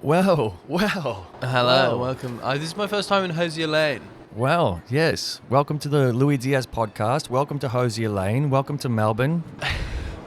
Well. Hello, welcome. This is my first time in Hosier Lane. Well, yes. Welcome to the Lui Diaz Podcast. Welcome to Hosier Lane. Welcome to Melbourne.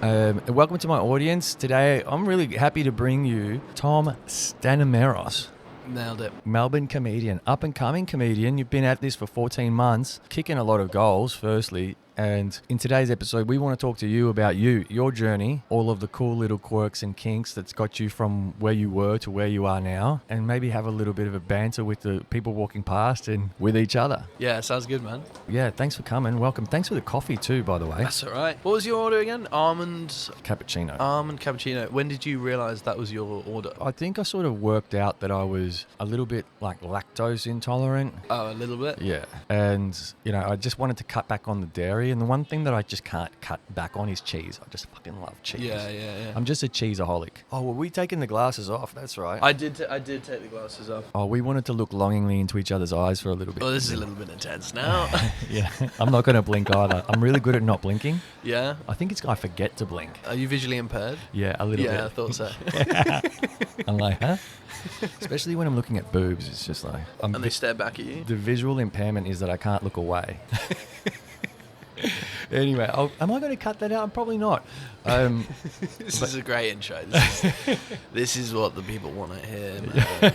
Welcome to my audience. Today, I'm really happy to bring you Tom Stanimeros. Nailed it. Melbourne comedian, up-and-coming comedian. You've been at this for 14 months, kicking a lot of goals, firstly. And in today's episode, we want to talk to you about your journey, all of the cool little quirks and kinks that's got you from where you were to where you are now, and maybe have a little bit of a banter with the people walking past and with each other. Yeah, sounds good, man. Yeah, thanks for coming. Welcome. Thanks for the coffee too, by the way. That's all right. What was your order again? Almond cappuccino. When did you realise that was your order? I think I sort of worked out that I was a little bit like lactose intolerant. Oh, a little bit? Yeah. And, I just wanted to cut back on the dairy. And the one thing that I just can't cut back on is cheese. I just fucking love cheese. Yeah. I'm just a cheeseaholic. Oh, well, we taking the glasses off. That's right. I did take the glasses off. Oh, we wanted to look longingly into each other's eyes for a little bit. Well, this is a little bit intense now. Yeah. I'm not going to blink either. I'm really good at not blinking. Yeah? I think I forget to blink. Are you visually impaired? Yeah, a little bit. Yeah, I thought so. I'm like, huh? Especially when I'm looking at boobs, it's just like... And they stare back at you? The visual impairment is that I can't look away. Anyway, am I going to cut that out? I'm probably not. This is a great intro. This is what the people want to hear, man.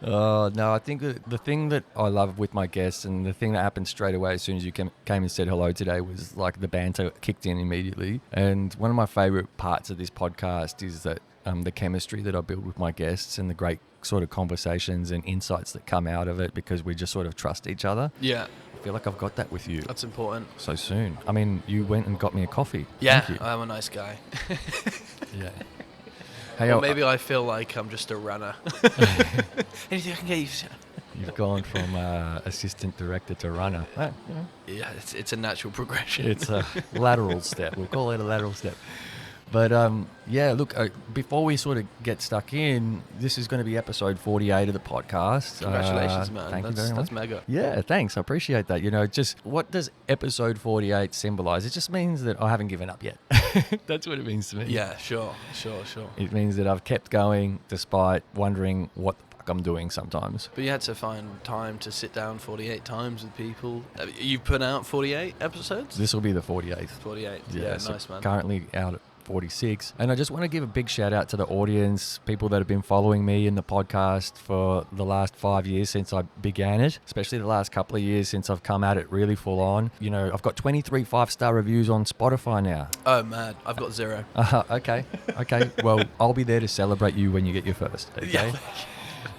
No, I think the thing that I love with my guests, and the thing that happened straight away as soon as you came and said hello today, was like the banter kicked in immediately. And one of my favorite parts of this podcast is that the chemistry that I build with my guests and the great sort of conversations and insights that come out of it, because we just sort of trust each other. Yeah. I feel like I've got that with you. That's important. So soon. I mean, you went and got me a coffee. Yeah, Thank you. I'm a nice guy. Yeah. Hey, or maybe I feel like I'm just a runner. Anything I can get you. You've gone from assistant director to runner. Yeah, it's a natural progression. It's a lateral step. We'll call it a lateral step. But look, before we sort of get stuck in, this is going to be episode 48 of the podcast. Congratulations, man. Thank you very much. That's mega. Yeah, thanks. I appreciate that. Just what does episode 48 symbolize? It just means that I haven't given up yet. That's what it means to me. Yeah, sure. It means that I've kept going despite wondering what the fuck I'm doing sometimes. But you had to find time to sit down 48 times with people. You've put out 48 episodes? This will be the 48th. 48. Yeah, Yeah, so nice, man. Currently out at 46. And I just want to give a big shout out to the audience, people that have been following me in the podcast for the last 5 years since I began it, especially the last couple of years since I've come at it really full on. I've got 23 5-star reviews on Spotify now. Oh, man. I've got 0. Okay. Well, I'll be there to celebrate you when you get your first. Okay? Yeah.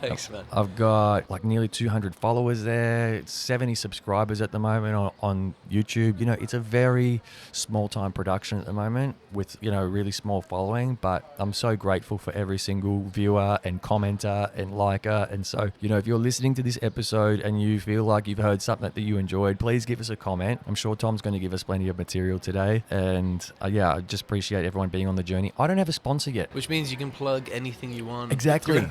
Thanks, man. I've got like nearly 200 followers there, 70 subscribers at the moment on YouTube. It's a very small time production at the moment with, really small following, but I'm so grateful for every single viewer and commenter and liker. And so, if you're listening to this episode and you feel like you've heard something that you enjoyed, please give us a comment. I'm sure Tom's going to give us plenty of material today. And I just appreciate everyone being on the journey. I don't have a sponsor yet. Which means you can plug anything you want. Exactly.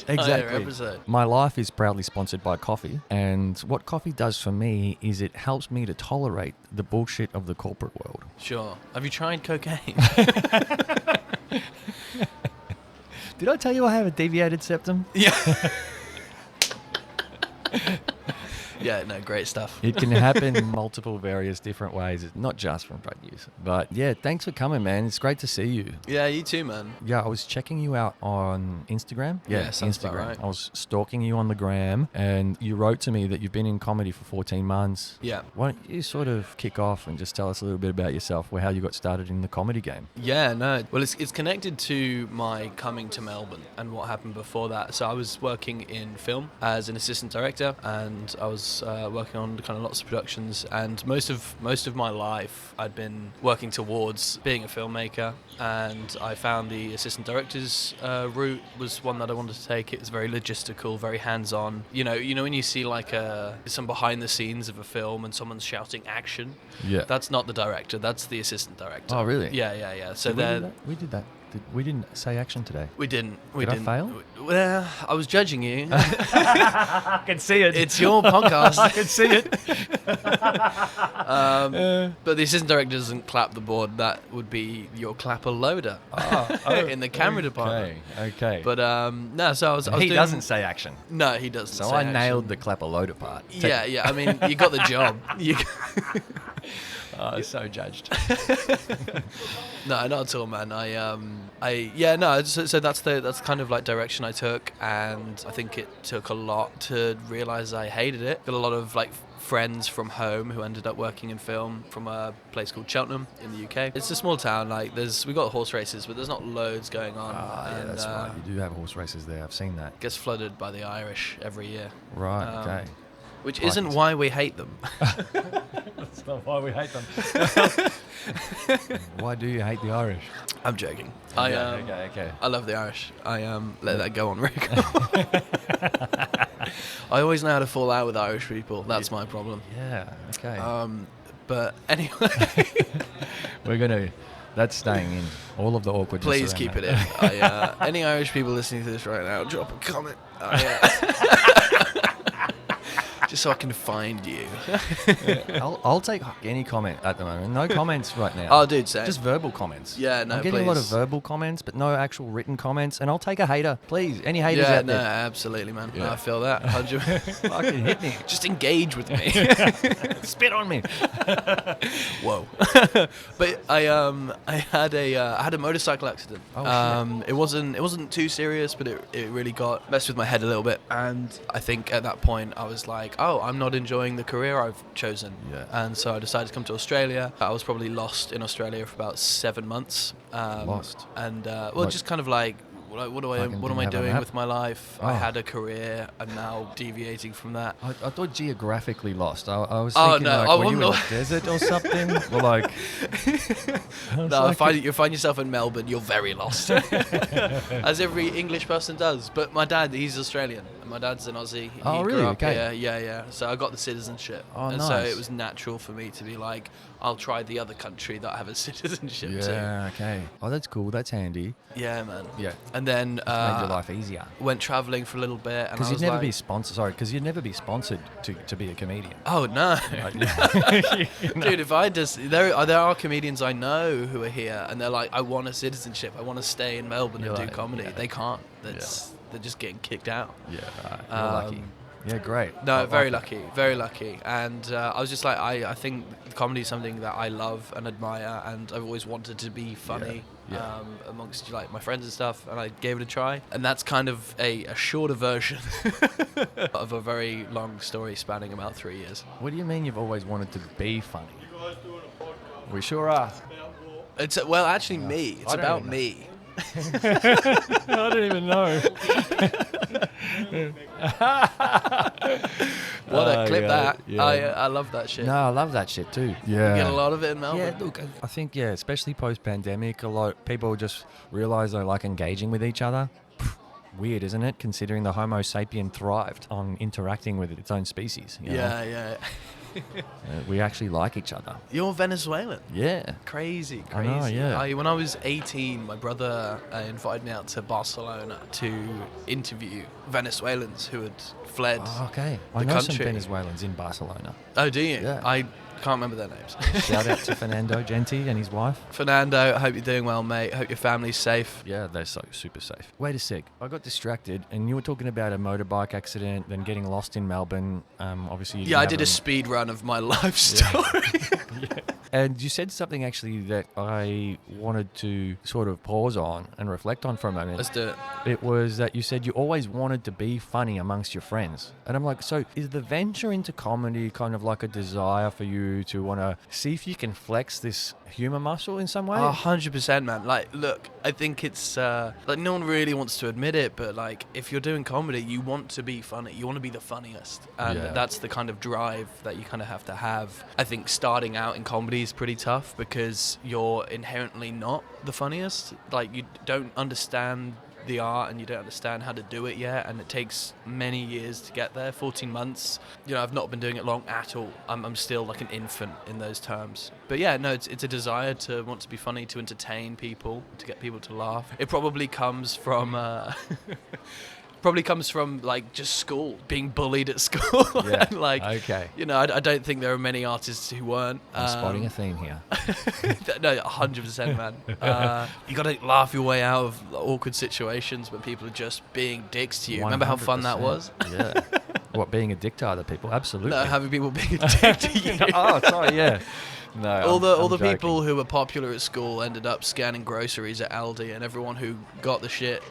Exactly. Episode. My life is proudly sponsored by coffee, and what coffee does for me is it helps me to tolerate the bullshit of the corporate world. Sure. Have you tried cocaine? Did I tell you I have a deviated septum? Yeah. Yeah, no, great stuff. It can happen in multiple various different ways, not just from drug use. But yeah, thanks for coming, man. It's great to see you. Yeah, you too, man. Yeah, I was checking you out on Instagram. Yeah, sounds Instagram. about right. I was stalking you on the gram, and you wrote to me that you've been in comedy for 14 months. Yeah. Why don't you sort of kick off and just tell us a little bit about yourself, how you got started in the comedy game? Yeah, no. Well, it's connected to my coming to Melbourne and what happened before that. So I was working in film as an assistant director, and I was working on kind of lots of productions, and most of my life I'd been working towards being a filmmaker, and I found the assistant director's route was one that I wanted to take. It was very logistical, very hands-on. You know when you see like some behind the scenes of a film and someone's shouting action? Yeah. That's not the director, that's the assistant director. Oh, really? Yeah. So we did that? We didn't say action today. We didn't. Did I fail? Well, I was judging you. I can see it. It's your podcast. I can see it. But the assistant director doesn't clap the board. That would be your clapper loader in the camera department. Okay. But no, so I was he doing, doesn't say action. No, he doesn't. So say I action. nailed the clapper loader part. Yeah. I mean, you got the job. Oh, so judged. No, not at all, man. So that's kind of like direction I took, and I think it took a lot to realize I hated it. Got a lot of like friends from home who ended up working in film from a place called Cheltenham in the UK. It's a small town. Like we got horse races, but there's not loads going on. Yeah, that's right. You do have horse races there. I've seen that. Gets flooded by the Irish every year. Right. Okay. Which isn't why we hate them. That's not why we hate them. Why do you hate the Irish? I'm joking. Okay. I love the Irish. Let that go on record. I always know how to fall out with Irish people. That's my problem. Yeah. Okay. But anyway, That's staying in. All of the awkwardness. Please keep it in. Any Irish people listening to this right now, drop a comment. Just so I can find you. I'll take any comment at the moment. No comments right now. Oh, dude, same. Just verbal comments. Yeah, no, I'm getting a lot of please. verbal comments, but no actual written comments. And I'll take a hater, please. Any haters Yeah, out no, there? absolutely, man. Yeah. I feel that. 100%. Fucking hit me. Just engage with me. Spit on me. Whoa. But I had a motorcycle accident. Oh, shit. It wasn't too serious, but it really messed with my head a little bit. And I think at that point I was like, oh, I'm not enjoying the career I've chosen. Yeah. And so I decided to come to Australia. I was probably lost in Australia for about 7 months. Lost? And Like, just kind of like, what am I didn't have a doing map? with my life? Oh. I had a career. I'm now deviating from that. I thought geographically lost. I was Oh, thinking no, like, I were you in wouldn't a desert or something? Or like... No, you find yourself in Melbourne, you're very lost. As every English person does. But my dad, he's Australian. And my dad's an Aussie. He Oh, really? grew up Okay. here. Yeah. So I got the citizenship. Oh, and nice. so it was natural for me to be like, I'll try the other country that I have a citizenship to. Yeah, okay. Oh, that's cool. That's handy. Yeah, man. Yeah. And then Made your life easier. went travelling for a little bit. Because you'd never be sponsored. Sorry, because you'd never be sponsored to be a comedian. Oh, no. Dude, if I just... There are comedians I know who are here, and they're like, I want a citizenship. I want to stay in Melbourne and do comedy. yeah. They can't. They're just getting kicked out. Yeah, right. You're lucky. Yeah, great. No, I very like it. lucky, very lucky. And I was just like, I think comedy is something that I love and admire, and I've always wanted to be funny Yeah. amongst like my friends and stuff, and I gave it a try. And that's kind of a shorter version of a very long story spanning about 3 years. What do you mean you've always wanted to be funny? We sure are. It's actually me. It's I don't about even me. I don't even know. What a clip that. yeah. I love that shit. No, I love that shit too. Yeah. You get a lot of it in Melbourne. Yeah, look, I think, especially post-pandemic, a lot people just realise they like engaging with each other. Weird, isn't it? Considering the Homo sapien thrived on interacting with its own species. You know? Yeah. We actually like each other. You're Venezuelan. Yeah. Crazy. I know, yeah. When I was 18, my brother invited me out to Barcelona to interview Venezuelans who had fled. Oh, okay. I The know some country. Venezuelans in Barcelona. Oh, do you? Yeah. I can't remember their names. Shout out to Fernando Genti and his wife. Fernando, I hope you're doing well, mate. Hope your family's safe. Yeah, they're so super safe. Wait a sec. I got distracted and you were talking about a motorbike accident, then getting lost in Melbourne. Obviously, you Yeah, I didn't did a have speed run of my life story. And you said something actually that I wanted to sort of pause on and reflect on for a moment. Let's do it. It was that you said you always wanted to be funny amongst your friends. And I'm like, so is the venture into comedy kind of like a desire for you to want to see if you can flex this humor muscle in some way? 100%, man. Like, look, I think it's like no one really wants to admit it, but like if you're doing comedy, you want to be funny. You want to be the funniest, and Yeah. that's the kind of drive that you kind of have to have. I think starting out in comedy is pretty tough because you're inherently not the funniest. Like you don't understand the art and you don't understand how to do it yet, and it takes many years to get there. 14 months, I've not been doing it long at all. I'm still like an infant in those terms. But yeah, no, it's a desire to want to be funny, to entertain people, to get people to laugh. It probably comes from like just school, being bullied at school. Yeah. And like, okay. I don't think there are many artists who weren't. I'm spotting a theme here. No, 100%, man. You got to laugh your way out of awkward situations when people are just being dicks to you. 100%. Remember how fun that was? Yeah. What, being a dick to other people? Absolutely. No, having people being a dick to you. Oh, sorry, yeah. No, all the joking. people who were popular at school ended up scanning groceries at Aldi, and everyone who got the shit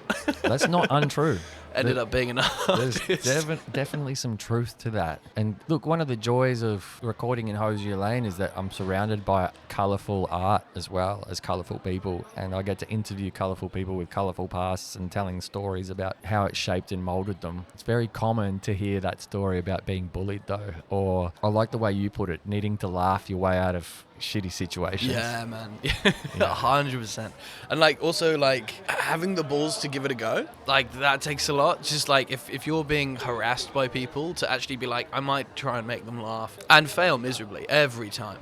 That's not untrue. ended up being an artist. There's definitely some truth to that. And look, one of the joys of recording in Hosier Lane is that I'm surrounded by colourful art as well as colourful people, and I get to interview colourful people with colourful pasts and telling stories about how it shaped and moulded them. It's very common to hear that story about being bullied though, or I like the way you put it, needing to laugh your way out of shitty situations. Yeah, man. 100%. And like also like having the balls to give it a go, like that takes a lot. Just like if you're being harassed by people, to actually be like, I might try and make them laugh, and fail miserably every time.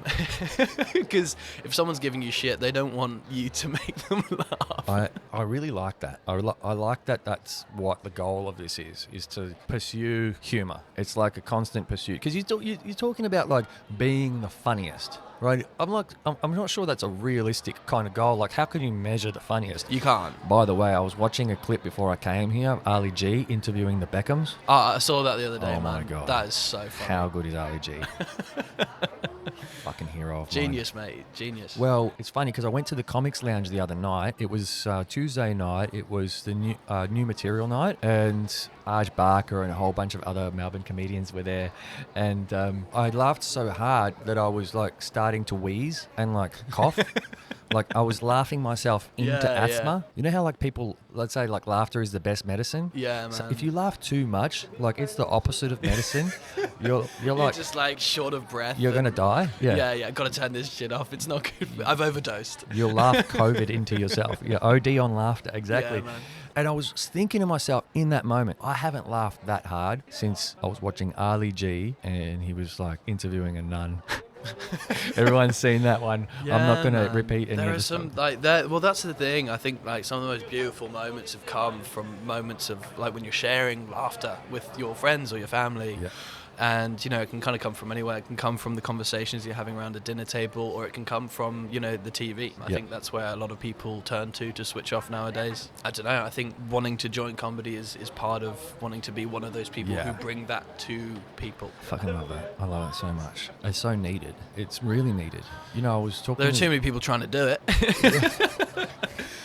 Because if someone's giving you shit, they don't want you to make them laugh. I really like that. I like that. That's what the goal of this is to pursue humor. It's like a constant pursuit, because you're talking about like being the funniest. Right, I'm not sure that's a realistic kind of goal. Like, how can you measure the funniest? You can't. By the way, I was watching a clip before I came here. Ali G interviewing the Beckhams. I saw that the other day, Oh man. my God. That is so funny. How good is Ali G? Fucking hero of mine. Genius, mate. Genius. Well, it's funny because I went to the Comics Lounge the other night. It was Tuesday night. It was the new material night, and Aj Barker and a whole bunch of other Melbourne comedians were there. And I laughed so hard that I was like starting to wheeze and like cough. Like I was laughing myself into asthma. You know how like people, let's say like laughter is the best medicine? Yeah, man. So if you laugh too much, like it's the opposite of medicine. You're like just like short of breath. You're gonna die. Yeah. Yeah. Got to turn this shit off. It's not good. I've overdosed. You'll laugh COVID into yourself. Yeah, OD on laughter. Exactly. Yeah, man. And I was thinking to myself in that moment, I haven't laughed that hard since I was watching Ali G and he was like interviewing a nun. Everyone's seen that one. Yeah, I'm not going to man. repeat any there of are the some stuff. like that. Well, that's the thing. I think like some of the most beautiful moments have come from moments of like when you're sharing laughter with your friends or your family. Yeah. And, it can kind of come from anywhere. It can come from the conversations you're having around a dinner table, or it can come from, the TV. I think that's where a lot of people turn to switch off nowadays. I don't know. I think wanting to join comedy is part of wanting to be one of those people who bring that to people. Fucking love that. I love it so much. It's so needed. It's really needed. I was talking... There are too many people trying to do it.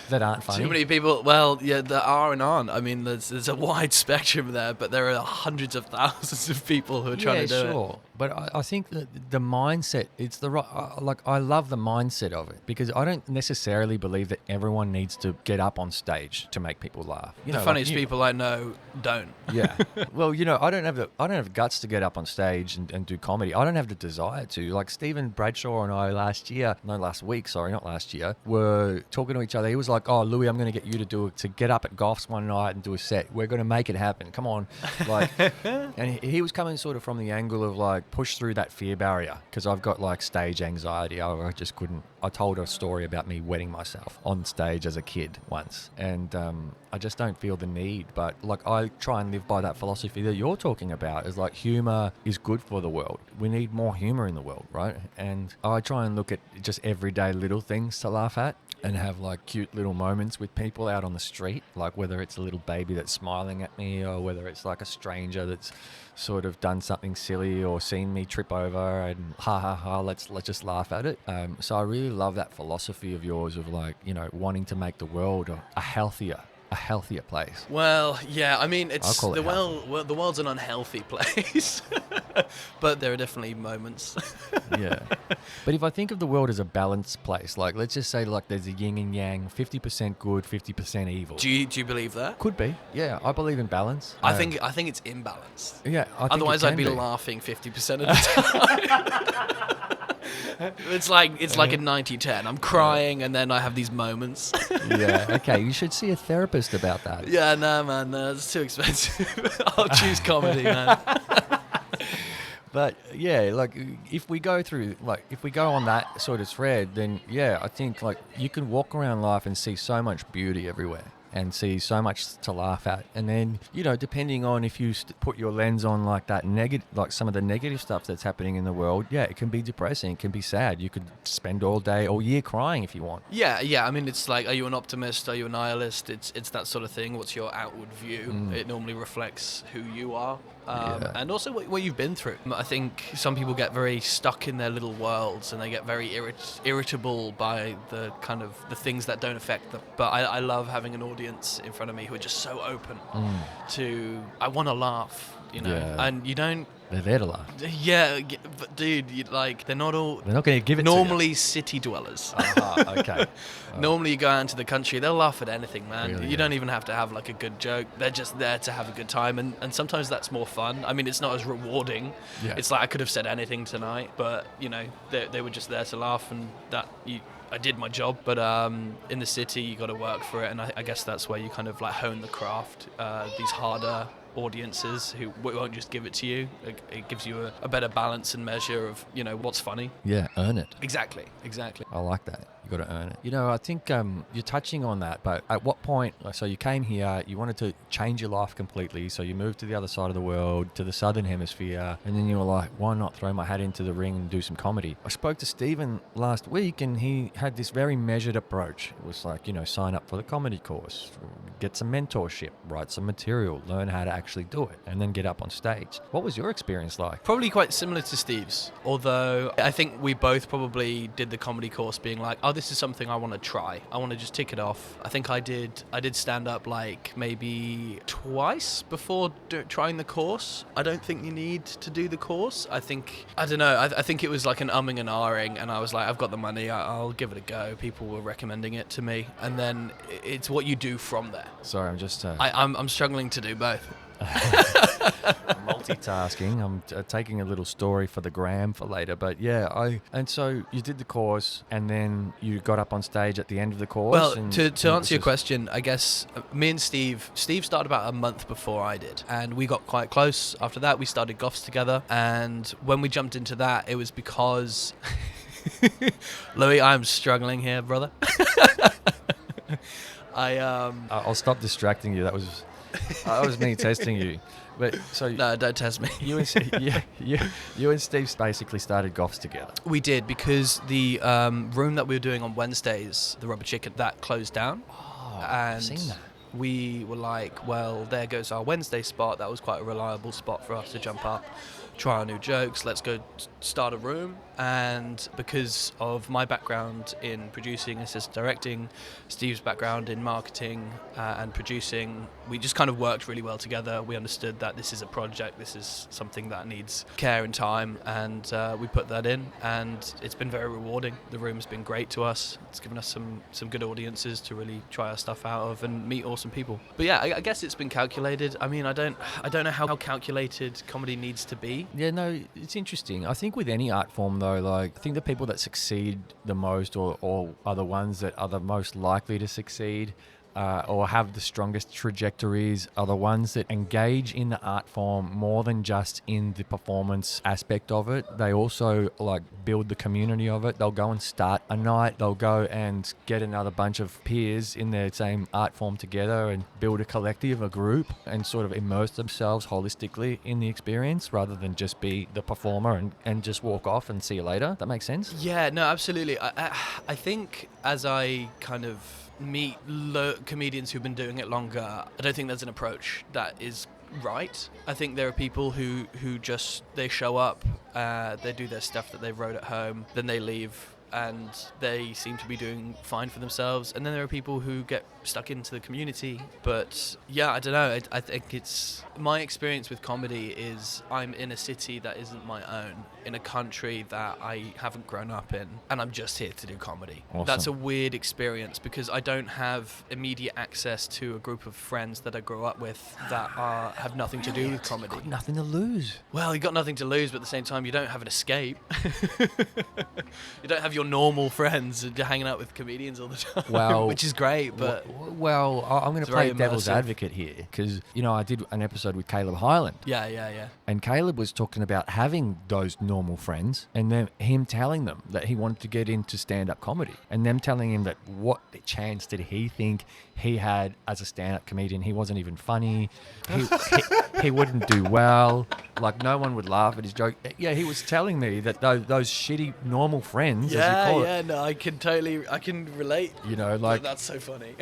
that aren't funny. Too many people. Well, yeah, there are and aren't. I mean, there's a wide spectrum there, but there are hundreds of thousands of people who are trying to do it. Yeah, sure. But I think that the mindset, it's the right... I love the mindset of it, because I don't necessarily believe that everyone needs to get up on stage to make people laugh. The funniest people I know don't. Yeah. Well, I don't have guts to get up on stage and do comedy. I don't have the desire to. Like Stephen Bradshaw and I last week, not last year, were talking to each other. He was like, "Oh, Louis, I'm going to get you to get up at Goffs one night and do a set. We're going to make it happen. Come on." Like, and he was coming sort of from the angle of like push through that fear barrier, because I've got like stage anxiety. I just couldn't. I told a story about me wetting myself on stage as a kid once, and I just don't feel the need. But like I try and live by that philosophy that you're talking about, is like humor is good for the world. We need more humor in the world, right? And I try and look at just everyday little things to laugh at and have like cute little moments with people out on the street, like whether it's a little baby that's smiling at me, or whether it's like a stranger that's sort of done something silly or seen me trip over, and let's just laugh at it. So I really love that philosophy of yours of like, wanting to make the world a healthier place. Well, yeah, I mean, it's the world's an unhealthy place, but there are definitely moments. Yeah. But if I think of the world as a balanced place, like let's just say like there's a yin and yang, 50% good, 50% evil. Do you believe that? Could be. Yeah, I believe in balance. I think it's imbalanced. Yeah. Otherwise, I'd be laughing 50% of the time. It's like a 90-10. I'm crying and then I have these moments. Yeah, okay, you should see a therapist about that. Yeah, no, man, no, it's too expensive. I'll choose comedy, man. But yeah, like if we go on that sort of thread, then yeah, I think like you can walk around life and see so much beauty everywhere and see so much to laugh at. And then, depending on if you put your lens on like that negative, like some of the negative stuff that's happening in the world, yeah, it can be depressing, it can be sad. You could spend all day, all year crying if you want. Yeah. I mean, it's like, are you an optimist? Are you a nihilist? It's that sort of thing. What's your outward view? It normally reflects who you are. And also what you've been through. I think some people get very stuck in their little worlds and they get very irritable by the kind of the things that don't affect them. But I love having an audience in front of me who are just so open to, I want to laugh, and you don't. They're there to laugh. Yeah, but dude, they're not going to give it normally to you. City dwellers. Okay. Normally you go out into the country, they'll laugh at anything, man. Really, you don't even have to have like a good joke. They're just there to have a good time, and sometimes that's more fun. I mean, it's not as rewarding. Yeah. It's like I could have said anything tonight, but they were just there to laugh, and I did my job. But in the city, you got to work for it, and I guess that's where you kind of like hone the craft. These harder audiences who won't just give it to you. It gives you a better balance and measure of what's funny. Yeah, earn it. Exactly. I like that. You got to earn it. I think you're touching on that, but at what point, so you came here, you wanted to change your life completely, so you moved to the other side of the world, to the southern hemisphere, and then you were like, why not throw my hat into the ring and do some comedy? I spoke to Stephen last week and he had this very measured approach. It was like, sign up for the comedy course, get some mentorship, write some material, learn how to actually do it, and then get up on stage. What was your experience like? Probably quite similar to Steve's, although I think we both probably did the comedy course being like, oh, this is something I want to try. I want to just tick it off. I think I did stand up like maybe twice before trying the course. I don't think you need to do the course. I don't know. I think it was like an umming and ahhing, and I was like, I've got the money, I'll give it a go. People were recommending it to me, and then it's what you do from there. Sorry, I'm just... I'm struggling to do both. Multitasking. I'm taking a little story for the gram for later, but yeah, and so you did the course and then you got up on stage at the end of the course. Well, to answer your question, I guess me and Steve started about a month before I did, and we got quite close. After that, we started Goths together, and when we jumped into that, it was because Louis, I'm struggling here, brother. I'll stop distracting you. That was me testing you. But so no, don't test me. You and Steve basically started Goths together. We did, because the room that we were doing on Wednesdays, the Rubber Chicken, that closed down. Oh, and I've seen that. We were like, well, there goes our Wednesday spot. That was quite a reliable spot for us to jump up, try our new jokes. Let's go start a room. And because of my background in producing, assistant directing, Steve's background in marketing and producing, we just kind of worked really well together. We understood that this is a project, this is something that needs care and time, and we put that in, and it's been very rewarding. The room's been great to us. It's given us some good audiences to really try our stuff out of and meet awesome people. But yeah, I guess it's been calculated. I mean, I don't know how calculated comedy needs to be. Yeah, no, it's interesting. I think with any art form, though, like I think the people that succeed the most or are the ones that are the most likely to succeed or have the strongest trajectories are the ones that engage in the art form more than just in the performance aspect of it. They also like build the community of it. They'll go and start a night. They'll go and get another bunch of peers in their same art form together and build a collective, a group, and sort of immerse themselves holistically in the experience rather than just be the performer and just walk off and see you later. That makes sense? Yeah, no, absolutely. I think as I kind of meet comedians who've been doing it longer, I don't think there's an approach that is right. I think there are people who just, they show up, they do their stuff that they wrote at home, then they leave, and they seem to be doing fine for themselves. And then there are people who get stuck into the community. But yeah, I don't know. I think it's my experience with comedy is I'm in a city that isn't my own, in a country that I haven't grown up in, and I'm just here to do comedy. Awesome. That's a weird experience because I don't have immediate access to a group of friends that I grew up with that have nothing to do with comedy. You've got nothing to lose. Well, you've got nothing to lose, but at the same time, you don't have an escape. You don't have your normal friends and you're hanging out with comedians all the time, Well, which is great. But well, I'm going to play devil's advocate here because, you know, I did an episode with Caleb Highland. yeah. And Caleb was talking about having those normal friends and then him telling them that he wanted to get into stand-up comedy and them telling him that what chance did he think he had as a stand-up comedian. He wasn't even funny. He wouldn't do well. Like, no one would laugh at his joke. Yeah, he was telling me that those shitty normal friends, as you call it. No, I can relate. You know, like... That's so funny.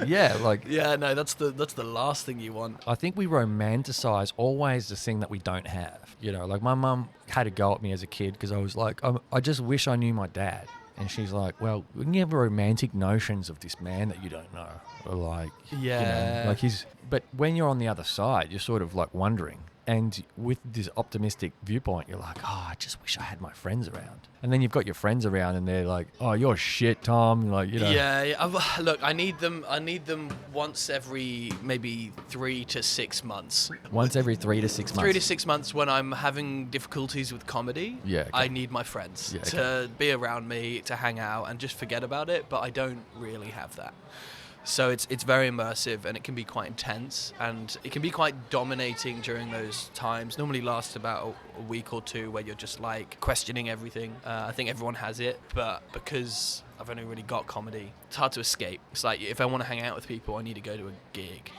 Yeah, like... Yeah, no, that's the last thing you want. I think we romanticize always the thing that we don't have. You know, like my mum had a go at me as a kid because I was like, I just wish I knew my dad. And she's like, well, when you have romantic notions of this man that you don't know, or like, Yeah. you know, like but when you're on the other side, you're sort of like wondering. And with this optimistic viewpoint, you're like, oh, I just wish I had my friends around. And then you've got your friends around and they're like, oh, you're shit, Tom. Like, you know. Yeah. Look, I need them once every maybe 3 to 6 months. Once every 3 to 6 months. 3 to 6 months when I'm having difficulties with comedy. Yeah, okay. I need my friends to be around me, to hang out and just forget about it. But I don't really have that. So it's very immersive and it can be quite intense and it can be quite dominating during those times. Normally lasts about a week or two where you're just like questioning everything. I think everyone has it, but because I've only really got comedy, it's hard to escape. It's like if I want to hang out with people, I need to go to a gig.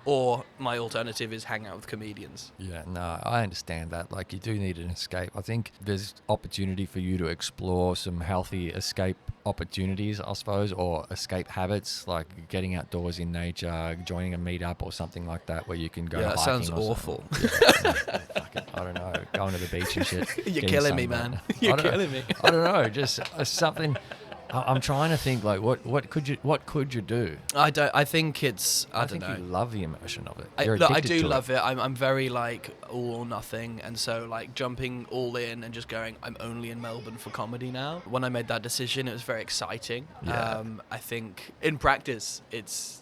Or my alternative is hang out with comedians. Yeah, no, I understand that. Like, you do need an escape. I think there's opportunity for you to explore some healthy escape opportunities, I suppose, or escape habits, like getting outdoors in nature, joining a meetup or something like that where you can go hiking. That sounds awful. I don't know, going to the beach and shit. You're killing me, man. You're killing me. I don't know, just something... I'm trying to think, like, what could you do? I think it's. I don't think know. you love the immersion of it. I do love it. I'm very like all or nothing, and so like jumping all in and just going. I'm only in Melbourne for comedy now. When I made that decision, it was very exciting. Yeah. I think in practice, it's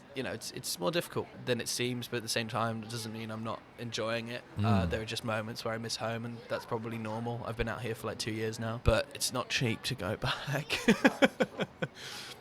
more difficult than it seems, but at the same time, it doesn't mean I'm not enjoying it. There are just moments where I miss home, and that's probably normal. I've been out here for like 2 years now, but it's not cheap to go back.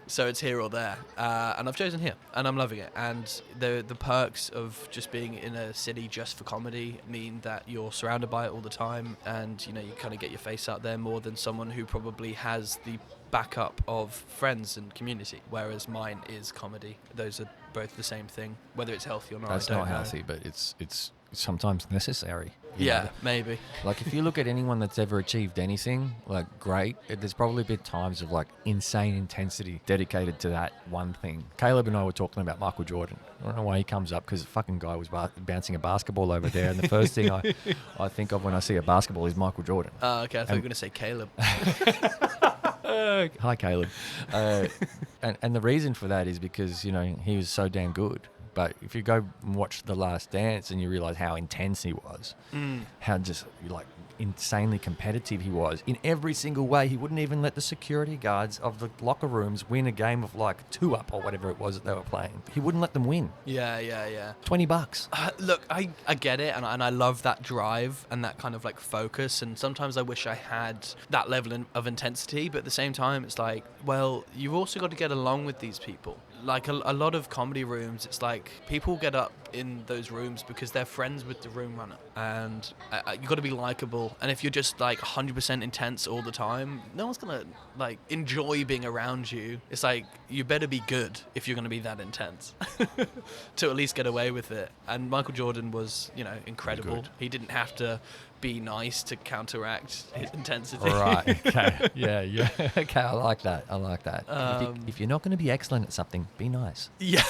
So it's here or there, and I've chosen here, and I'm loving it. And the perks of just being in a city just for comedy mean that you're surrounded by it all the time, and you kind of get your face out there more than someone who probably has the backup of friends and community, whereas mine is comedy. Those are both the same thing, whether it's healthy or not. That's I don't not know. healthy, but it's sometimes necessary. Yeah, know? maybe. Like, if you look at anyone that's ever achieved anything, like, great, there's probably been times of, like, insane intensity dedicated to that one thing. Caleb and I were talking about Michael Jordan. I don't know why he comes up, because the fucking guy was bouncing a basketball over there, and the first thing I think of when I see a basketball is Michael Jordan. Oh, okay, I thought you were going to say Caleb. Hi, Caleb. And the reason for that is because, he was so damn good. But if you go and watch The Last Dance and you realise how intense he was, how just, like, insanely competitive he was in every single way. He wouldn't even let the security guards of the locker rooms win a game of, like, 2-up or whatever it was that they were playing. He wouldn't let them win. Yeah. $20. Look, I get it, and I love that drive and that kind of, like, focus, and sometimes I wish I had that level of intensity, but at the same time, it's like, well, you've also got to get along with these people. Like, a lot of comedy rooms, it's like people get up in those rooms because they're friends with the room runner, and you've got to be likable. And if you're just like 100% intense all the time, no one's gonna like enjoy being around you. It's like, you better be good if you're gonna be that intense to at least get away with it. And Michael Jordan was, incredible. He didn't have to be nice to counteract his intensity. Right. Okay. Yeah. Okay. I like that. If you're not going to be excellent at something, be nice. Yeah.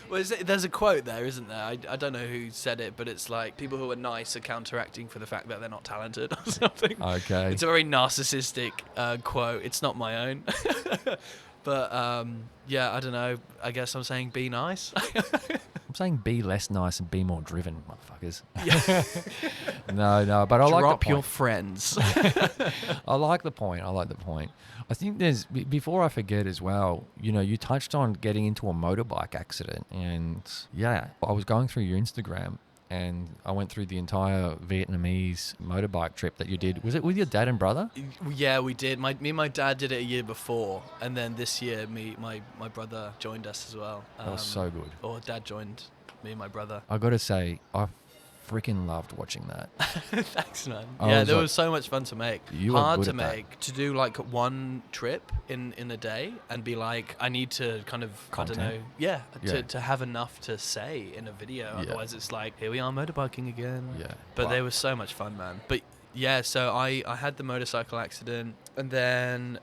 Well, there's a quote there, isn't there? I don't know who said it, but it's like people who are nice are counteracting for the fact that they're not talented or something. Okay. It's a very narcissistic quote. It's not my own. But yeah, I don't know. I guess I'm saying be nice. I'm saying be less nice and be more driven, motherfuckers. Yeah. No, but I like the Drop your point. friends. I like the point. I think there's, before I forget as well, you touched on getting into a motorbike accident. And yeah, I was going through your Instagram and I went through the entire Vietnamese motorbike trip that you did. Was it with your dad and brother? Yeah, we did. Me and my dad did it a year before. And then this year, my brother joined us as well. That was so good. Or dad joined me and my brother. I got to say, I freaking loved watching that. Thanks, man. That was so much fun to make. You are Hard good to at that. make. To do like one trip in a day and be like, I need to kind of, Content. I don't know. Yeah, Yeah. To have enough to say in a video. Yeah. Otherwise it's like, here we are motorbiking again. Yeah. But they were so much fun, man. But yeah, so I had the motorcycle accident and then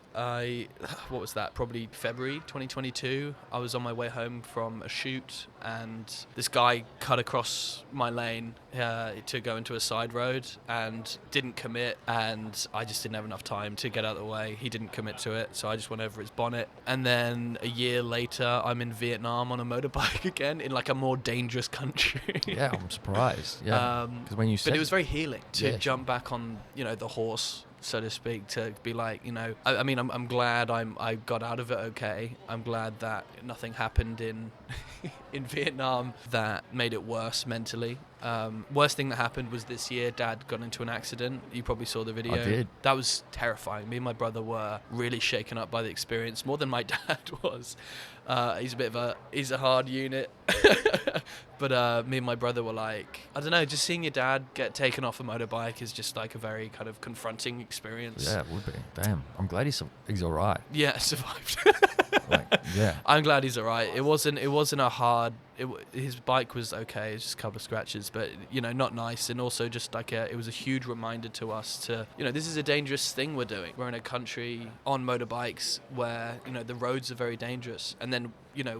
what was that? Probably February 2022. I was on my way home from a shoot and this guy cut across my lane to go into a side road and didn't commit, and I just didn't have enough time to get out of the way. He didn't commit to it, so I just went over his bonnet. And then a year later, I'm in Vietnam on a motorbike again in like a more dangerous country. Yeah, I'm surprised. Yeah. Because when you said But it was very healing to Yeah. jump back on, the horse, so to speak, to be like, I mean, I'm glad I got out of it okay. I'm glad that nothing happened in in Vietnam that made it worse mentally. Worst thing that happened was this year, Dad got into an accident. You probably saw the video. I did. That was terrifying. Me and my brother were really shaken up by the experience, more than my dad was. He's a hard unit. But me and my brother were like, I don't know, just seeing your dad get taken off a motorbike is just like a very kind of confronting experience. Yeah, it would be. Damn. I'm glad he's all right. Yeah, survived. Yeah. I'm glad he's all right. It wasn't a hard. His bike was okay. It's just a couple of scratches, but not nice. And also just like it was a huge reminder to us to this is a dangerous thing we're doing. We're in a country on motorbikes where the roads are very dangerous, and then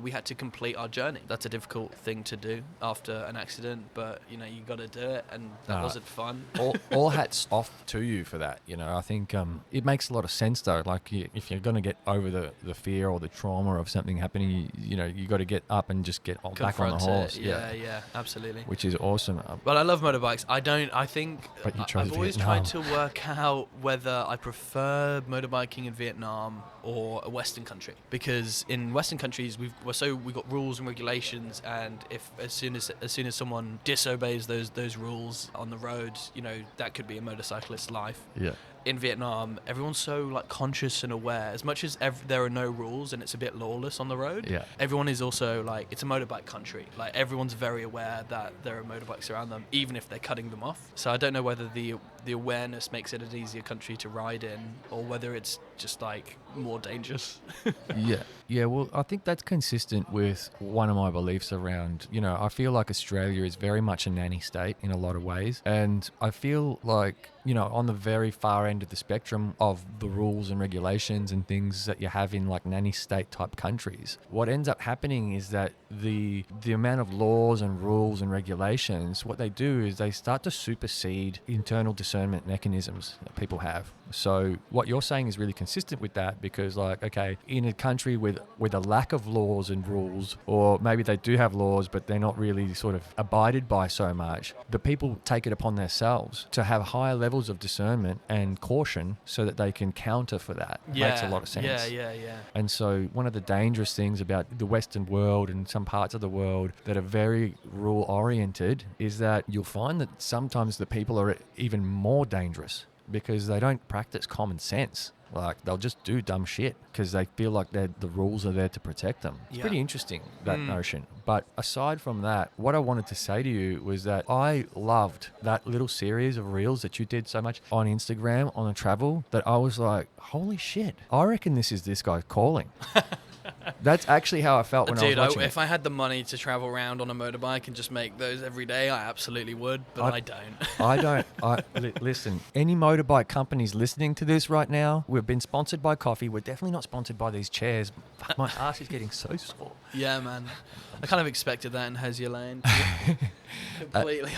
we had to complete our journey. That's a difficult thing to do after an accident, but you got to do it, and that wasn't fun. all hats off to you for that. I think it makes a lot of sense though. Like if you're going to get over the fear or the trauma of something happening, you got to get up and just get back on the horse. Yeah, absolutely. Which is awesome. Well, I love motorbikes. I think But you chose I've always Vietnam. tried to work out whether I prefer motorbiking in Vietnam or a Western country, because in Western countries we've got rules and regulations, and if as soon as someone disobeys those rules on the road, that could be a motorcyclist's life. Yeah. In Vietnam, everyone's so like conscious and aware. As much as there are no rules and it's a bit lawless on the road, Yeah. everyone is also like, it's a motorbike country. Like everyone's very aware that there are motorbikes around them, even if they're cutting them off. So I don't know whether the awareness makes it an easier country to ride in, or whether it's just like more dangerous. Yeah, well, I think that's consistent with one of my beliefs around, I feel like Australia is very much a nanny state in a lot of ways. And I feel like, on the very far end of the spectrum of the rules and regulations and things that you have in like nanny state type countries, what ends up happening is that the amount of laws and rules and regulations, what they do is they start to supersede internal discernment mechanisms that people have. So what you're saying is really consistent with that, because like, okay, in a country with a lack of laws and rules, or maybe they do have laws but they're not really sort of abided by so much, the people take it upon themselves to have higher levels of discernment and caution so that they can counter for that. Makes a lot of sense. Yeah. And so one of the dangerous things about the Western world and some parts of the world that are very rule oriented is that you'll find that sometimes the people are even more dangerous because they don't practice common sense. Like they'll just do dumb shit because they feel like the rules are there to protect them. It's pretty interesting, that notion. But aside from that, what I wanted to say to you was that I loved that little series of reels that you did so much on Instagram on the travel, that I was like, holy shit, I reckon this is this guy calling. That's actually how I felt when Dude, I was watching if I had the money to travel around on a motorbike and just make those every day, I absolutely would, but I don't. I don't. Listen, any motorbike companies listening to this right now, we've been sponsored by coffee. We're definitely not sponsored by these chairs. Fuck, my ass is getting so sore. Yeah, man. I kind of expected that in Hesier Lane. Completely.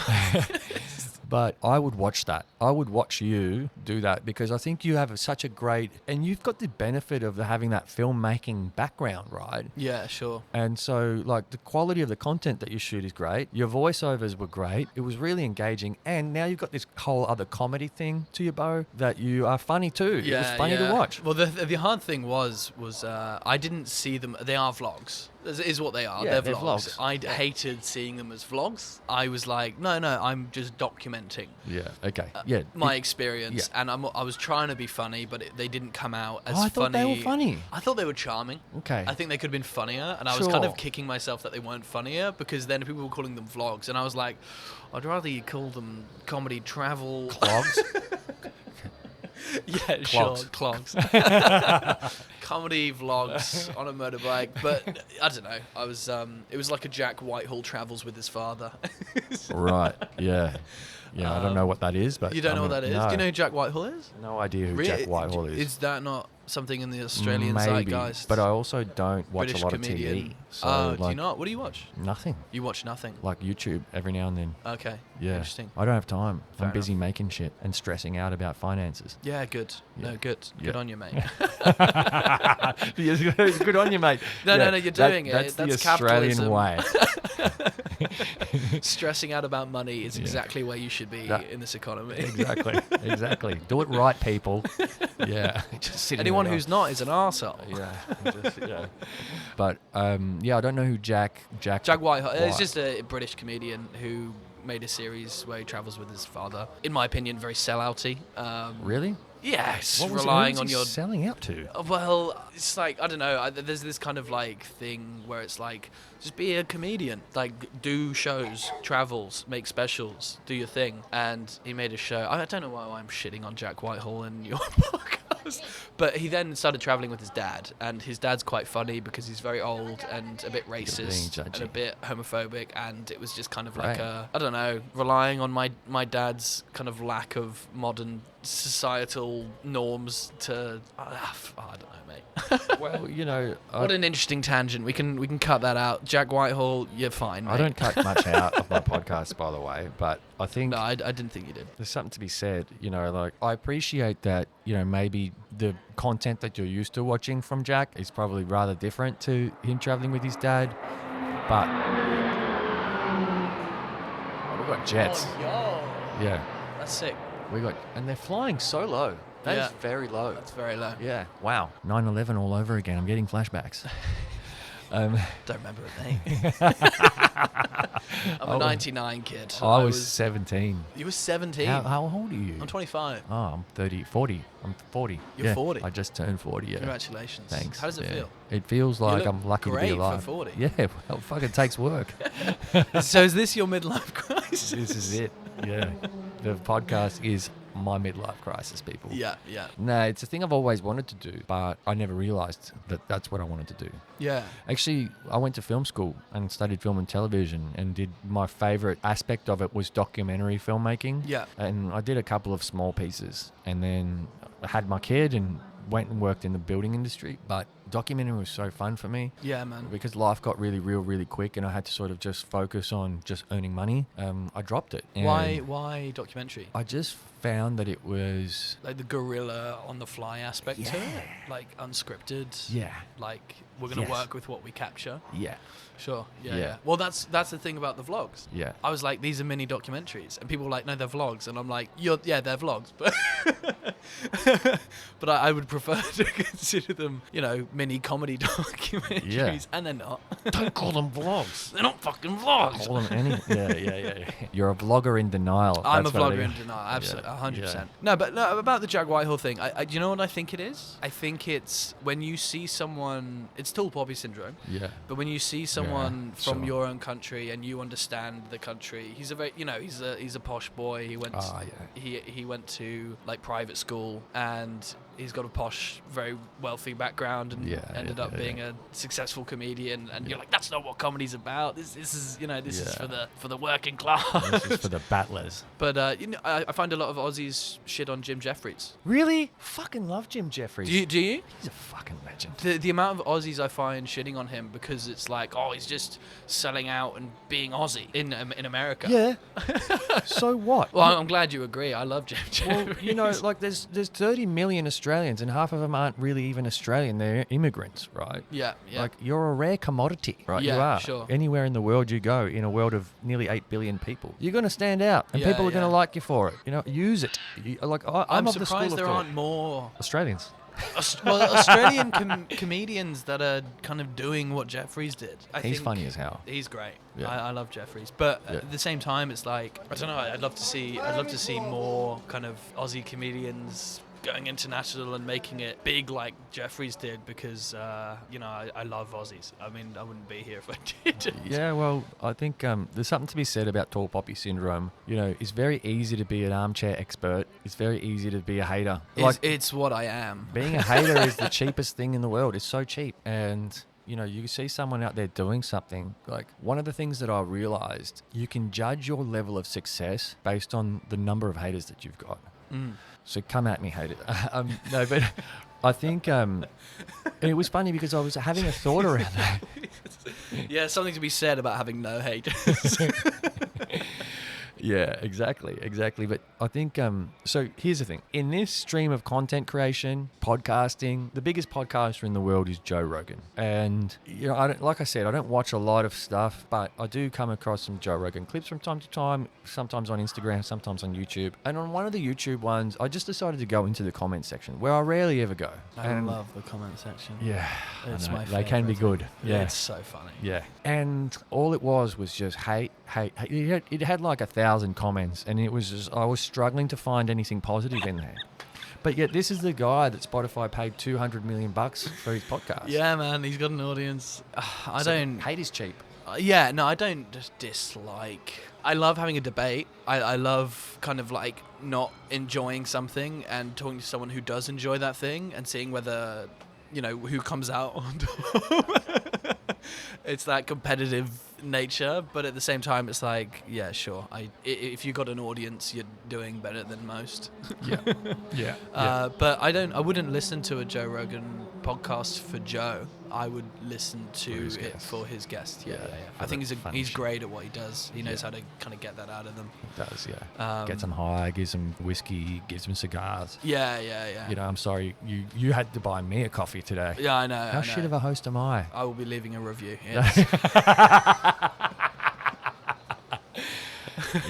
But I would watch that. I would watch you do that because I think you have such a great... And you've got the benefit of having that filmmaking background, right? Yeah, sure. And so, like, the quality of the content that you shoot is great. Your voiceovers were great. It was really engaging. And now you've got this whole other comedy thing to your bow that you are funny too. Yeah, it was funny to watch. Well, the hard thing was I didn't see them. They are vlogs. Is what they are. Yeah, they're vlogs. I hated seeing them as vlogs. I was like, no, I'm just documenting. Yeah. Okay. Yeah. My experience, and I was trying to be funny, but they didn't come out as funny. I thought they were funny. I thought they were charming. Okay. I think they could have been funnier, and I was kind of kicking myself that they weren't funnier because then people were calling them vlogs, and I was like, I'd rather you call them comedy travel Clogs. Yeah, Clogs. sure, clogs. Comedy vlogs on a motorbike, but I don't know. I was it was like a Jack Whitehall travels with his father. Right. Yeah. Yeah. I don't know what that is, but You don't know what that is? No. Do you know who Jack Whitehall is? No idea who Jack Whitehall is. Is that not something in the Australian Maybe, zeitgeist? but I also don't watch British a lot comedian. of TV. So Do you not? What do you watch? Nothing. You watch nothing. Like YouTube every now and then. Okay. Yeah. Interesting. I don't have time. Fair I'm busy making shit and stressing out about finances. Yeah, good. Yeah. No, good. Good Yeah. on you, mate. Good on you, mate. No, you're doing it. That's the That's Australian capitalism. way. Stressing out about money is Yeah. exactly where you should be in this economy. Exactly. Do it right, people. Yeah. Just sitting Anyone there who's not is an arsehole. yeah. But I don't know who Jack Whitehall. He's just a British comedian who made a series where he travels with his father. In my opinion, very sellouty. Really? Yes, What was relying who on was he your. selling out to? Well, it's like I don't know. There's this kind of like thing where it's like just be a comedian, like do shows, travels, make specials, do your thing. And he made a show. I don't know why I'm shitting on Jack Whitehall in your podcast, but he then started traveling with his dad, and his dad's quite funny because he's very old and a bit racist and a bit homophobic, and it was just kind of like I don't know, relying on my dad's kind of lack of modern societal norms to I don't know, mate. Well, you know, What an interesting tangent. We can cut that out. Jack Whitehall, you're fine, mate. I don't cut much out of my podcast, by the way, but I think No, I didn't think you did. there's something to be said. You know, like I appreciate that. You know, maybe the content that you're used to watching from Jack is probably rather different to him traveling with his dad, but we've got jets. Oh, yo. Yeah, That's sick. and they're flying so low. That is very low. That's very low. Yeah. Wow. 9/11 all over again. I'm getting flashbacks. Don't remember it, mate. I'm a 99 kid. I was 17. You were 17? How old are you? I'm 25. Oh, I'm 40. I'm 40. You're 40? I just turned 40, yeah. Congratulations. Thanks. How does it feel? It feels like look I'm lucky to great be alive. for 40. Yeah, well, fuck, it takes work. So is this your midlife crisis? This is it. Yeah. The podcast is my midlife crisis, people. Yeah. No, it's a thing I've always wanted to do, but I never realised that that's what I wanted to do. Yeah. Actually, I went to film school and studied film and television and did my favourite aspect of it was documentary filmmaking. Yeah. And I did a couple of small pieces and then I had my kid and went and worked in the building industry. But documentary was so fun for me. Yeah, man. Because life got really real really quick and I had to sort of just focus on just earning money. I dropped it. And Why documentary? I just found that it was... Like the guerrilla on the fly aspect to it? Like unscripted? Yeah. Like we're going to work with what we capture? Yeah. Sure. Yeah. Yeah. Well, that's the thing about the vlogs. Yeah. I was like, these are mini documentaries, and people were like, no, they're vlogs, and I'm like, they're vlogs, but but I would prefer to consider them, mini comedy documentaries, and they're not. Don't call them vlogs. They're not fucking vlogs. Call them any... Yeah. You're a vlogger in denial. I'm a That's what vlogger it in is. denial, absolutely, Yeah. 100%. Yeah. No, but about the Jack Whitehall thing, do you know what I think it is? I think it's when you see someone, it's tall poppy syndrome. Yeah. But when you see someone from sure. your own country and you understand the country, he's a very, he's a posh boy. He went, he went to like private school, and he's got a posh, very wealthy background and ended up being a successful comedian. And you're like, that's not what comedy's about. This is this is for the working class. This is for the battlers. But I find a lot of Aussies shit on Jim Jeffries. Really? Fucking love Jim Jeffries. Do you? He's a fucking legend. The amount of Aussies I find shitting on him because it's like, oh, he's just selling out and being Aussie in America. Yeah. So what? Well, I'm glad you agree. I love Jim Jeffries. Well, like there's 30 million Australians and half of them aren't really even Australian. They're immigrants, right? Yeah. Like you're a rare commodity, right? Yeah, you are. sure. Anywhere in the world you go, in a world of nearly 8 billion people, you're going to stand out and people are going to like you for it. Use it. I'm of the school of surprised there thought. aren't more Australians. Australian comedians that are kind of doing what Jeffries did. He's funny as hell. He's great. Yeah. I love Jeffries, but at the same time, it's like, I don't know. I'd love to see more kind of Aussie comedians going international and making it big like Jeffries did, because I love Aussies. I mean, I wouldn't be here if I didn't. Yeah, well, I think there's something to be said about tall poppy syndrome. It's very easy to be an armchair expert. It's very easy to be a hater. It's what I am. Being a hater is the cheapest thing in the world. It's so cheap. And you see someone out there doing something. Like, one of the things that I realized, you can judge your level of success based on the number of haters that you've got. So come at me, haters. No, but I think and it was funny because I was having a thought around that. Yeah, something to be said about having no haters. Yeah, exactly. But I think, so here's the thing. In this stream of content creation, podcasting, the biggest podcaster in the world is Joe Rogan. And, like I said, I don't watch a lot of stuff, but I do come across some Joe Rogan clips from time to time, sometimes on Instagram, sometimes on YouTube. And on one of the YouTube ones, I just decided to go into the comment section, where I rarely ever go. I love the comment section. Yeah, it's my favorite. They can be good. Yeah. It's so funny. Yeah. And all it was just hate. It had like 1,000 comments, and it was just, I was struggling to find anything positive in there. But yet this is the guy that Spotify paid $200 million for his podcast. Yeah, man, he's got an audience. Hate is cheap. I don't just dislike. I love having a debate. I love kind of like not enjoying something and talking to someone who does enjoy that thing and seeing whether, who comes out on top. It's that competitive nature, but at the same time, it's like, yeah, sure. If you got an audience, you're doing better than most. Yeah. But I wouldn't listen to a Joe Rogan podcast for Joe. I would listen to it for his guest. Yeah. I think he's great at what he does. He knows how to kind of get that out of them. He does, yeah. Gets them high, gives them whiskey, gives them cigars. Yeah. I'm sorry, you had to buy me a coffee today. Yeah, I know. How shit of a host am I? I will be leaving a review. Yes.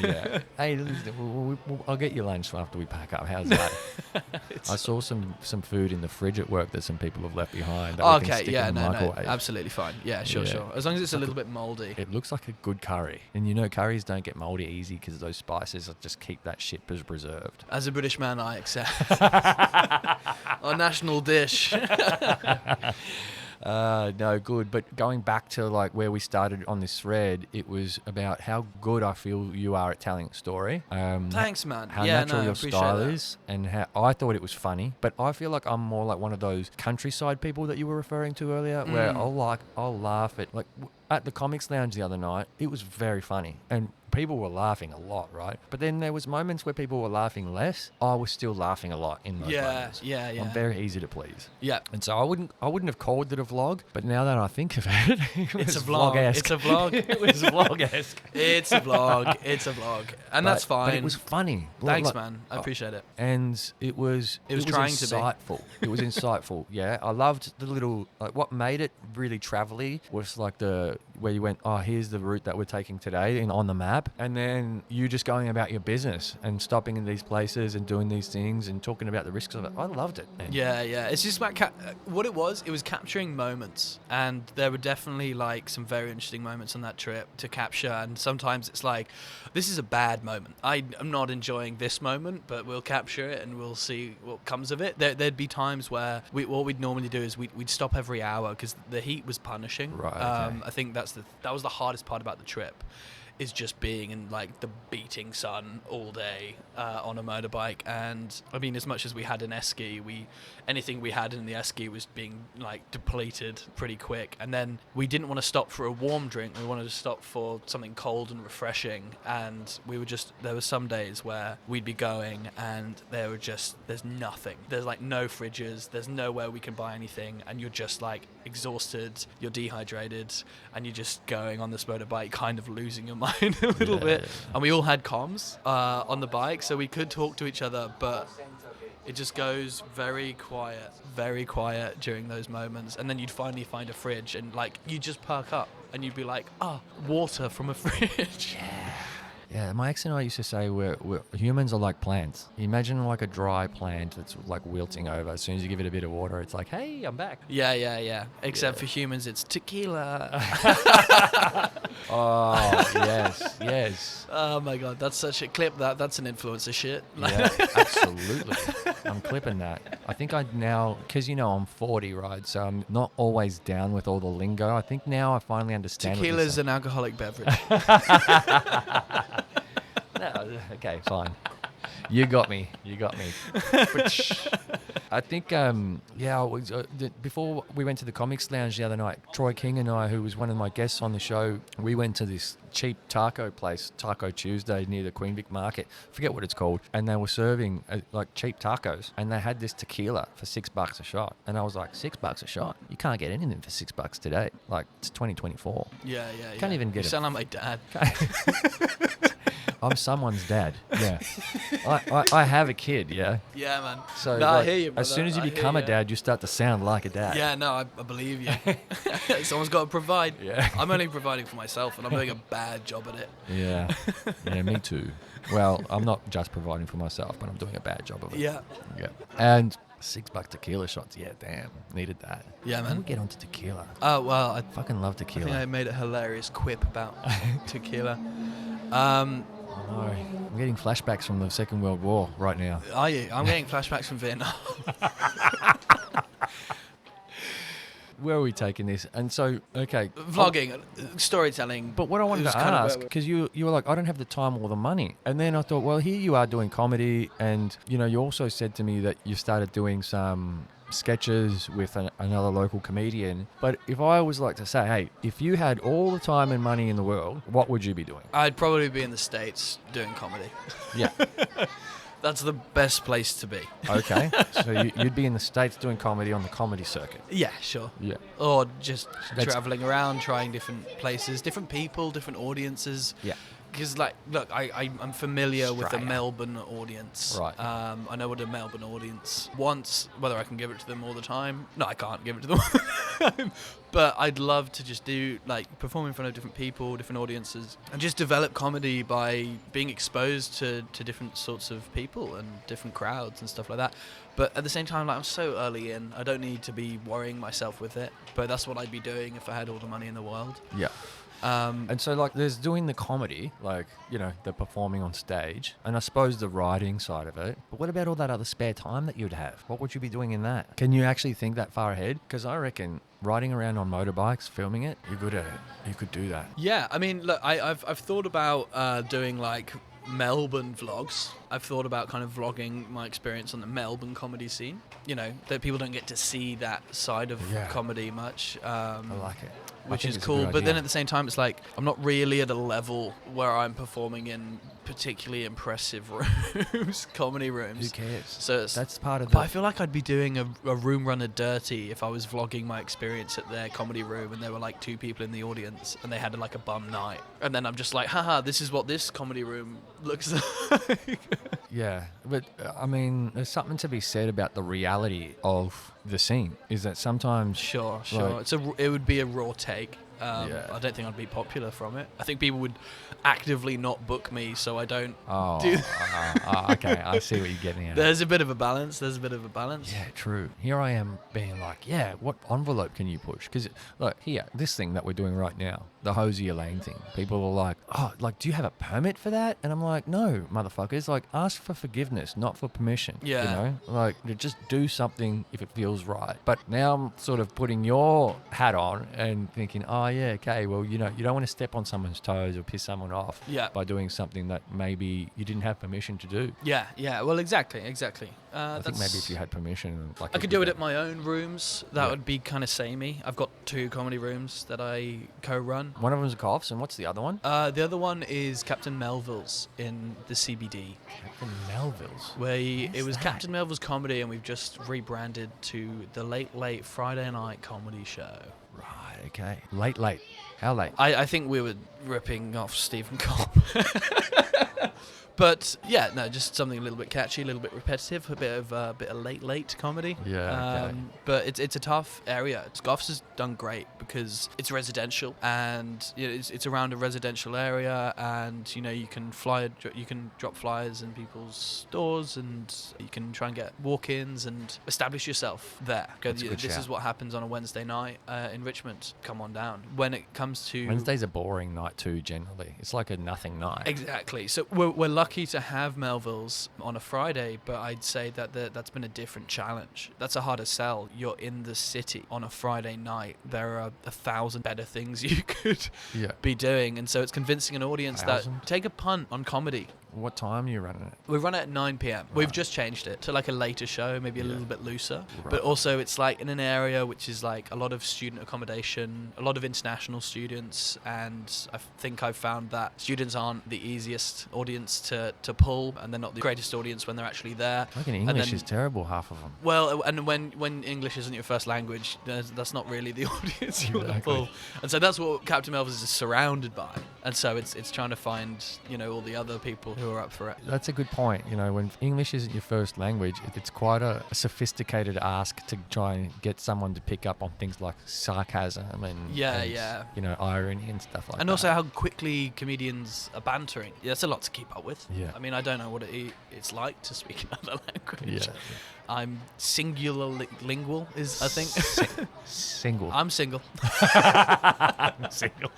Yeah. Hey, I'll get you lunch after we pack up. How's that? I saw some food in the fridge at work that some people have left behind. That we can stick in the microwave. Absolutely fine. Yeah, sure. As long as it's a little bit moldy. It looks like a good curry. And curries don't get moldy easy because those spices just keep that shit preserved. As a British man, I accept. Our national dish. No, good. But going back to like where we started on this thread, it was about how good I feel you are at telling a story. Thanks, man. How natural your style is, and how I thought it was funny. But I feel like I'm more like one of those countryside people that you were referring to earlier, where I'll laugh at at the Comics Lounge the other night. It was very funny, and people were laughing a lot, right? But then there was moments where people were laughing less. I was still laughing a lot in those moments. Yeah. I'm very easy to please. Yeah. And so I wouldn't have called it a vlog, but now that I think of it, it's a vlog. It's a vlog. It was vlog-esque. It's a vlog. And that's fine. But it was funny. Thanks, man. I appreciate it. And it was trying insightful. To be. It was insightful. Yeah. I loved the little, what made it really travel-y was like where you went, oh, here's the route that we're taking today and on the map. And then you just going about your business and stopping in these places and doing these things and talking about the risks of it. I loved it, man. Yeah. It's just about what it was capturing moments. And there were definitely like some very interesting moments on that trip to capture. And sometimes it's like, this is a bad moment. I'm not enjoying this moment, but we'll capture it and we'll see what comes of it. There'd be times where what we'd normally do is we'd stop every hour because the heat was punishing. Right. I think that was the hardest part about the trip. is just being in like the beating sun all day on a motorbike. And I mean, as much as we had an esky, anything we had in the esky was being like depleted pretty quick. And then we didn't want to stop for a warm drink. We wanted to stop for something cold and refreshing. And there were some days where we'd be going and there's nothing. There's like no fridges. There's nowhere we can buy anything. And you're just like exhausted, you're dehydrated, and you're just going on this motorbike kind of losing your mind a little bit. And we all had comms on the bike, so we could talk to each other, but it just goes very quiet during those moments. And then you'd finally find a fridge and like you just perk up and you'd be like, water from a fridge. Yeah, my ex and I used to say we're humans are like plants. Imagine like a dry plant that's like wilting over. As soon as you give it a bit of water, it's like, hey, I'm back. Yeah. Except for humans, it's tequila. Oh, yes. Oh my God, that's such a clip. That's an influencer shit. Yeah, absolutely. I'm clipping that. I think because I'm 40, right? So I'm not always down with all the lingo. I think now I finally understand. Tequila is an alcoholic beverage. No, okay, fine. You got me. I think, before we went to the Comics Lounge the other night, Troy King and I, who was one of my guests on the show, we went to this cheap taco place, Taco Tuesday, near the Queen Vic Market. Forget what it's called. And they were serving like cheap tacos. And they had this tequila for $6 a shot. And I was like, $6 a shot? You can't get anything for $6 today. Like, it's 2024. Yeah. Can't even get it. You sound like my dad. I'm someone's dad. Yeah. I have a kid, yeah. Yeah, man. So I hear you, brother. as soon as you become a dad, you start to sound like a dad. Yeah, no, I believe you. Someone's got to provide. Yeah. I'm only providing for myself, and I'm doing a bad job at it. Yeah, me too. Well, I'm not just providing for myself, but I'm doing a bad job of it. Yeah. And $6 tequila shots. Yeah, damn. Needed that. Yeah, man. How do we get onto tequila? Oh, well, I fucking love tequila. I think I made a hilarious quip about tequila. No, I'm getting flashbacks from the Second World War right now. Are you? I'm getting flashbacks from Vietnam. Where are we taking this? And so, okay. Vlogging, storytelling. But what I wanted to ask, because you were like, I don't have the time or the money. And then I thought, well, here you are doing comedy. And, you also said to me that you started doing some sketches with another local comedian. But if I was like to say, hey, if you had all the time and money in the world, what would you be doing? I'd probably be in the States doing comedy. Yeah. That's the best place to be. Okay. So you'd be in the States doing comedy on the comedy circuit. Yeah, sure. Yeah. Or just traveling around, trying different places, different people, different audiences. Yeah. Because, look, I'm familiar with the Melbourne audience. Right. I know what a Melbourne audience wants. Whether I can give it to them all the time. No, I can't give it to them all the time. But I'd love to just perform in front of different people, different audiences, and just develop comedy by being exposed to different sorts of people and different crowds and stuff like that. But at the same time, I'm so early in, I don't need to be worrying myself with it. But that's what I'd be doing if I had all the money in the world. Yeah. And so, there's doing the comedy, the performing on stage, and I suppose the writing side of it. But what about all that other spare time that you'd have? What would you be doing in that? Can you actually think that far ahead? Because I reckon riding around on motorbikes, filming it, you're good at it. You could do that. Yeah. I mean, look, I've thought about doing, Melbourne vlogs. I've thought about kind of vlogging my experience on the Melbourne comedy scene. That people don't get to see that side of comedy much. I like it. Which is cool, but then at the same time, it's like I'm not really at a level where I'm performing in particularly impressive rooms, comedy rooms. Who cares? So that's part of. But I feel like I'd be doing a room runner dirty if I was vlogging my experience at their comedy room, and there were 2 people in the audience, and they had a bum night, and then I'm just like, haha, this is what this comedy room looks like. Yeah, but I mean, there's something to be said about the reality of the scene. Is that sometimes sure. It would be a raw take. I don't think I'd be popular from it. I think people would actively not book me, so I don't do that. Okay, I see what you're getting at. There's a bit of a balance. Yeah, true. Here I am being like, what envelope can you push? Because, look, here, this thing that we're doing right now, the Hosier Lane thing. People are like, oh, like, do you have a permit for that? And I'm like, no, motherfuckers. Like, ask for forgiveness, not for permission. Yeah. You know, like, just do something if it feels right. But now I'm sort of putting your hat on and thinking, oh yeah, okay, well, you know, you don't want to step on someone's toes or piss someone off by doing something that maybe you didn't have permission to do. Yeah. Well, exactly. I think maybe if you had permission, like, I could do it at my own rooms. That would be kind of samey. I've got 2 comedy rooms that I co-run. One of them's Coffs, and what's the other one? The other one is Captain Melville's in the CBD. Captain Melville's. Where it was Captain Melville's Comedy, and we've just rebranded to the Late Friday Night Comedy Show. Right, okay. Late. How late? I think we were ripping off Stephen Cobb. But yeah, no, just something a little bit catchy, a little bit repetitive, a bit of late comedy. Yeah. Okay. But it's a tough area. Goffs has done great because it's residential, and you know, it's around a residential area, and you know you can drop flyers in people's doors, and you can try and get walk-ins and establish yourself there. This is what happens on a Wednesday night in Richmond. Come on down. When it comes to Wednesday's a boring night too. Generally, it's like a nothing night. Exactly. So we're lucky to have Melville's on a Friday, but I'd say that that's been a different challenge. That's a harder sell. You're in the city on a Friday night. There are 1,000 better things you could be doing, and so it's convincing an audience that take a punt on comedy. What time are you running it? We run it at 9 p.m. Right. We've just changed it to like a later show, maybe a little bit looser. Right. But also it's like in an area which is like a lot of student accommodation, a lot of international students, and I think I've found that students aren't the easiest audience to pull, and they're not the greatest audience when they're actually there. I reckon English is terrible, half of them. Well, and when English isn't your first language, that's not really the audience you want to pull. And so that's what Captain Melville's is surrounded by. And so it's trying to find, you know, all the other people who are up for it. That's a good point. You know, when English isn't your first language, it's quite a sophisticated ask to try and get someone to pick up on things like sarcasm and you know, irony and stuff like that. And also how quickly comedians are bantering. Yeah, that's a lot to keep up with. Yeah. I mean, I don't know what it's like to speak another language. Yeah. I'm singular lingual, is I think. Single. I'm single. I'm single.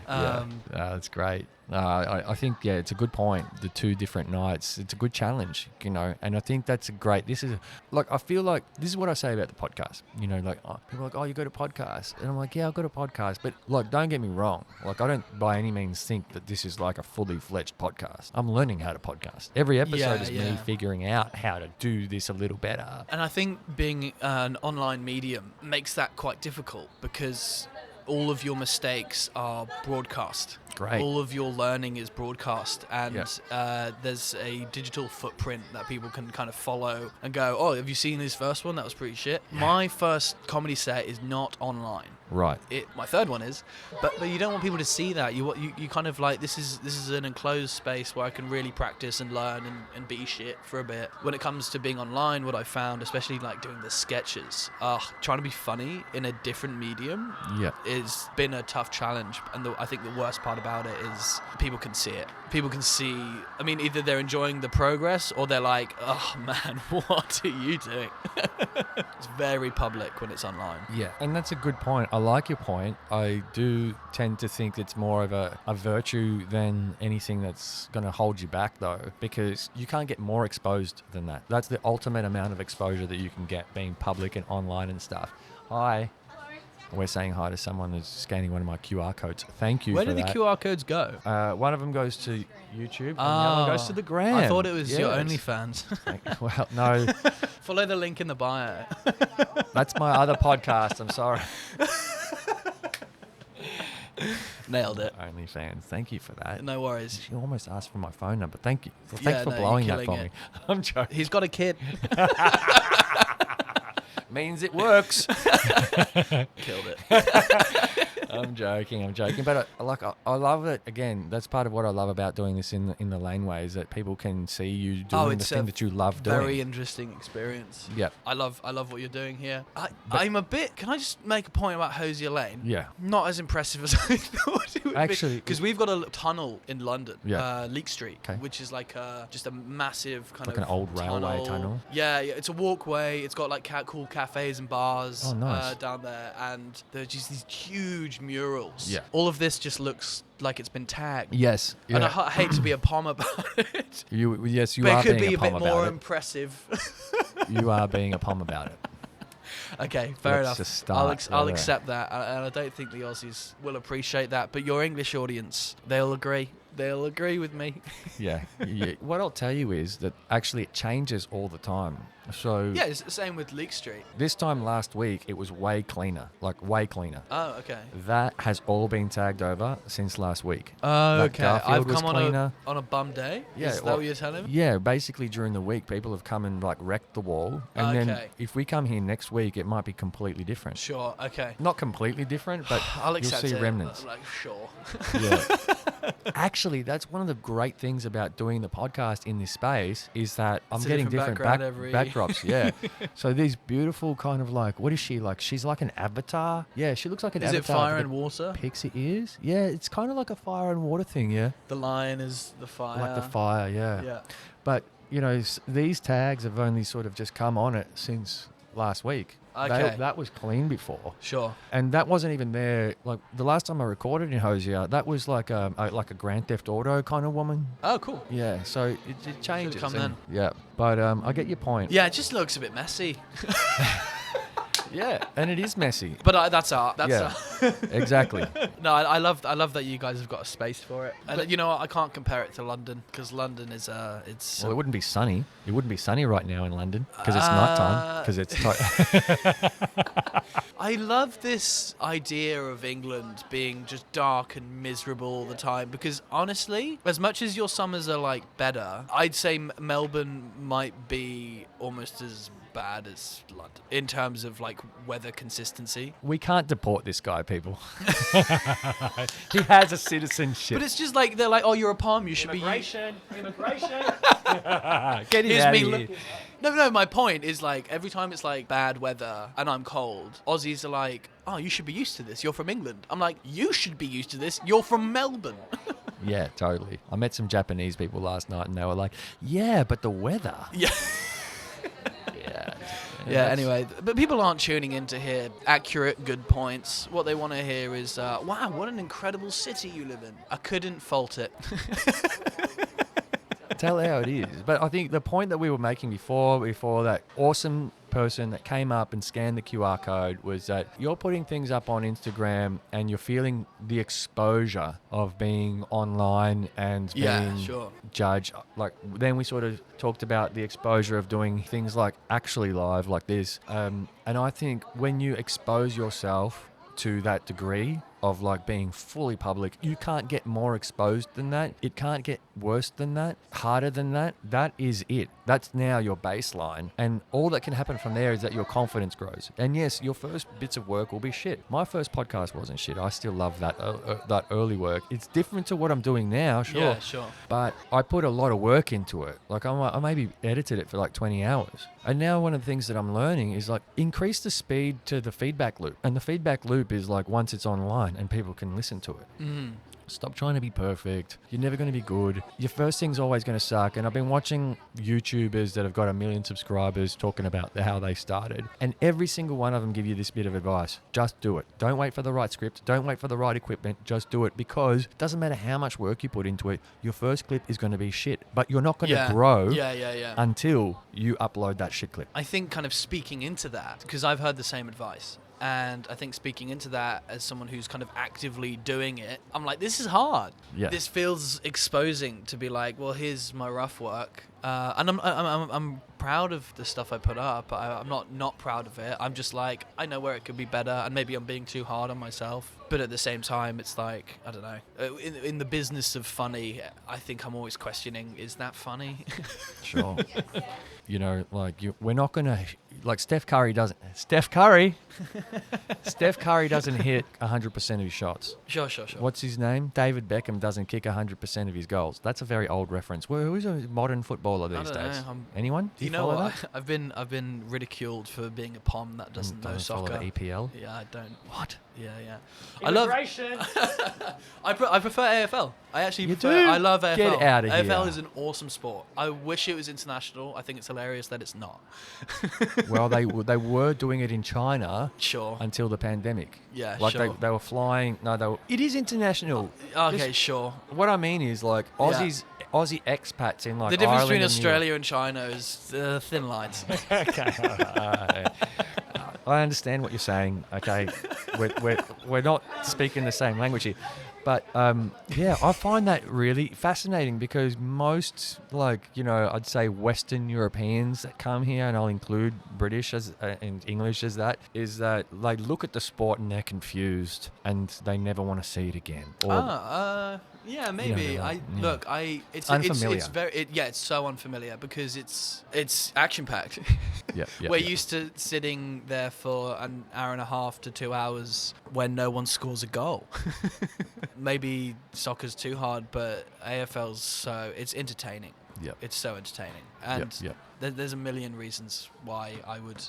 That's great. I think, it's a good point. The 2 different nights, it's a good challenge, you know, and I think that's great. I feel like this is what I say about the podcast, you know, like, people are like, oh, you got a podcast? And I'm like, yeah, I've got a podcast. But like, don't get me wrong. Like, I don't by any means think that this is like a fully fledged podcast. I'm learning how to podcast. Every episode is me figuring out how to do this a little better. And I think being an online medium makes that quite difficult because all of your mistakes are broadcast. Great. All of your learning is broadcast, and there's a digital footprint that people can kind of follow and go, oh, have you seen this first one? That was pretty shit. Yeah. My first comedy set is not online. Right. My third one is, but you don't want people to see that. You kind of like, this is an enclosed space where I can really practice and learn and be shit for a bit. When it comes to being online, what I found, especially like doing the sketches, trying to be funny in a different medium has been a tough challenge. And I think the worst part about it is people can see it. People can see, I mean, either they're enjoying the progress or they're like, oh man, what are you doing? It's very public when it's online. Yeah, and that's a good point. I like your point. I do tend to think it's more of a virtue than anything that's going to hold you back, though, because you can't get more exposed than that. That's the ultimate amount of exposure that you can get being public and online and stuff. Hi. We're saying hi to someone who's scanning one of my QR codes. Thank you for that. Where do the QR codes go? One of them goes to YouTube and the other one goes to the gram. I thought it was your OnlyFans. Well, no. Follow the link in the bio. That's my other podcast. I'm sorry. Nailed it. OnlyFans. Thank you for that. No worries. She almost asked for my phone number. Thank you. Well, thanks for blowing that for me. I'm joking. He's got a kid. Means it works. Killed it. I'm joking, but I love it. Again, that's part of what I love about doing this in the laneway is that people can see you doing the thing that you love doing. Very interesting experience. Yeah, I love what you're doing here. I'm a bit. Can I just make a point about Hosier Lane? Yeah, not as impressive as I thought it would actually, because we've got a tunnel in London, Leek Street, which is like just a massive kind of an old railway tunnel. Yeah, it's a walkway. It's got like cool cafes and bars nice. down there, and there's just these huge huge murals. Yeah. All of this just looks like it's been tagged. Yes. Yeah. And I hate to be a pom about it. Yes, you but are it could being be a a pom bit about more it. impressive. You are being a pom about it. Okay, fair Let's enough. just start I'll there. accept that, and I don't think the Aussies will appreciate that. But your English audience, they'll agree. They'll agree with me. Yeah. What I'll tell you is that actually it changes all the time. So Yeah, it's the same with Leek Street. this time last week, it was way cleaner, like way cleaner. Oh, okay. That has all been tagged over since last week. Oh, Like okay. Garfield I've was come cleaner. on a bum day. Yeah, Is that well, what you're telling me? Yeah, basically during the week, people have come and like wrecked the wall. And then Okay. if we come here next week, it might be completely different. Sure. Okay. Not completely different, but I'll you'll accept see it. remnants. Like, sure. Yeah. Actually, that's one of the great things about doing the podcast in this space is that I'm It's a getting different different background every- backdrops. Yeah. So these beautiful kind of like, what is she like? She's like an avatar. Yeah, she looks like an Is avatar. it fire with and the water? Pixie ears. Yeah, it's kind of like a fire and water thing. Yeah. The lion is the fire. Like the fire. Yeah. Yeah. But you know, these tags have only sort of just come on it since last week. Okay. That was clean before. Sure. And that wasn't even there. Like the last time I recorded in Hosier, that was like a Grand Theft Auto kind of woman. Oh, cool. Yeah, so it changes. come and- then. Yeah, but I get your point. Yeah, it just looks a bit messy. Yeah, and it is messy. But that's art. That's Yeah. art. Exactly. No, I love that you guys have got a space for it. And you know what? I can't compare it to London because London is it's. Well, it wouldn't be sunny. It wouldn't be sunny right now in London because it's nighttime. Because it's. I love this idea of England being just dark and miserable all the time because honestly, as much as your summers are like better, I'd say Melbourne might be almost as bad as London in terms of like weather consistency. We can't deport this guy, people. He has a citizenship. But it's just like they're like, oh, you're a palm, you should Immigration. Get Get him out of here. No, my point is like every time it's like bad weather and I'm cold, Aussies are like, oh, you should be used to this. You're from England. I'm like, you should be used to this. You're from Melbourne. Yeah, totally. I met some Japanese people last night and they were like, yeah, but the weather. Yeah. Yeah. Yeah, anyway, but people aren't tuning in to hear accurate, good points. What they want to hear is, wow, what an incredible city you live in. I couldn't fault it. Tell how it is. But I think the point that we were making before that awesome person that came up and scanned the QR code was that you're putting things up on Instagram and you're feeling the exposure of being online and being judged. Like then we sort of talked about the exposure of doing things like actually live like this. And I think when you expose yourself to that degree of like being fully public, you can't get more exposed than that. It can't get worse than that, harder than that. That is it. That's now your baseline. And all that can happen from there is that your confidence grows. And yes, your first bits of work will be shit. My first podcast wasn't shit. I still love that early work. It's different to what I'm doing now, sure. Yeah, sure. But I put a lot of work into it. Like I maybe edited it for like 20 hours. And now one of the things that I'm learning is like increase the speed to the feedback loop. And the feedback loop is like once it's online and people can listen to it. Mm. Stop trying to be perfect. You're never going to be good. Your first thing's always going to suck. And I've been watching YouTubers that have got 1 million subscribers talking about how they started. And every single one of them give you this bit of advice. Just do it. Don't wait for the right script. Don't wait for the right equipment. Just do it because it doesn't matter how much work you put into it. Your first clip is going to be shit. But you're not going to grow until you upload that shit clip. I think kind of speaking into that, because I've heard the same advice. And I think speaking into that as someone who's kind of actively doing it, I'm like, this is hard. Yeah. This feels exposing to be like, well, here's my rough work. And I'm proud of the stuff I put up. I'm not proud of it. I'm just like, I know where it could be better, and maybe I'm being too hard on myself. But at the same time, it's like, I don't know. In the business of funny, I think I'm always questioning, is that funny? Sure. You know, like we're not going to, like Steph Curry doesn't hit 100% of his shots. Sure. What's his name? David Beckham doesn't kick 100% of his goals. That's a very old reference. Well, who's a modern footballer these days? Anyone? Do you know follow what? that? I've been ridiculed for being a pom that doesn't know Don't soccer. follow the EPL? Yeah, I don't. What? Yeah. Immigration. I prefer AFL. I actually You prefer. do? I love AFL. Get outta here. AFL is an awesome sport. I wish it was international. I think it's hilarious that it's not. Well, they were doing it in China Sure. until the pandemic. Yeah, like sure. they were flying. No, it is international. Okay, sure. What I mean is like Aussie expats in like The difference Ireland between and Australia and China is thin lines. Okay. I understand what you're saying. Okay, we're not speaking the same language here, but yeah, I find that really fascinating because most I'd say Western Europeans that come here, and I'll include British as and English as that, is that they look at the sport and they're confused and they never want to see it again. Or, yeah, maybe. It's unfamiliar. It's very it's so unfamiliar because it's action packed. We're used to sitting there for an hour and a half to 2 hours when no one scores a goal. Maybe soccer's too hard, but AFL's it's entertaining. Yep. It's so entertaining, and there's a million reasons why I would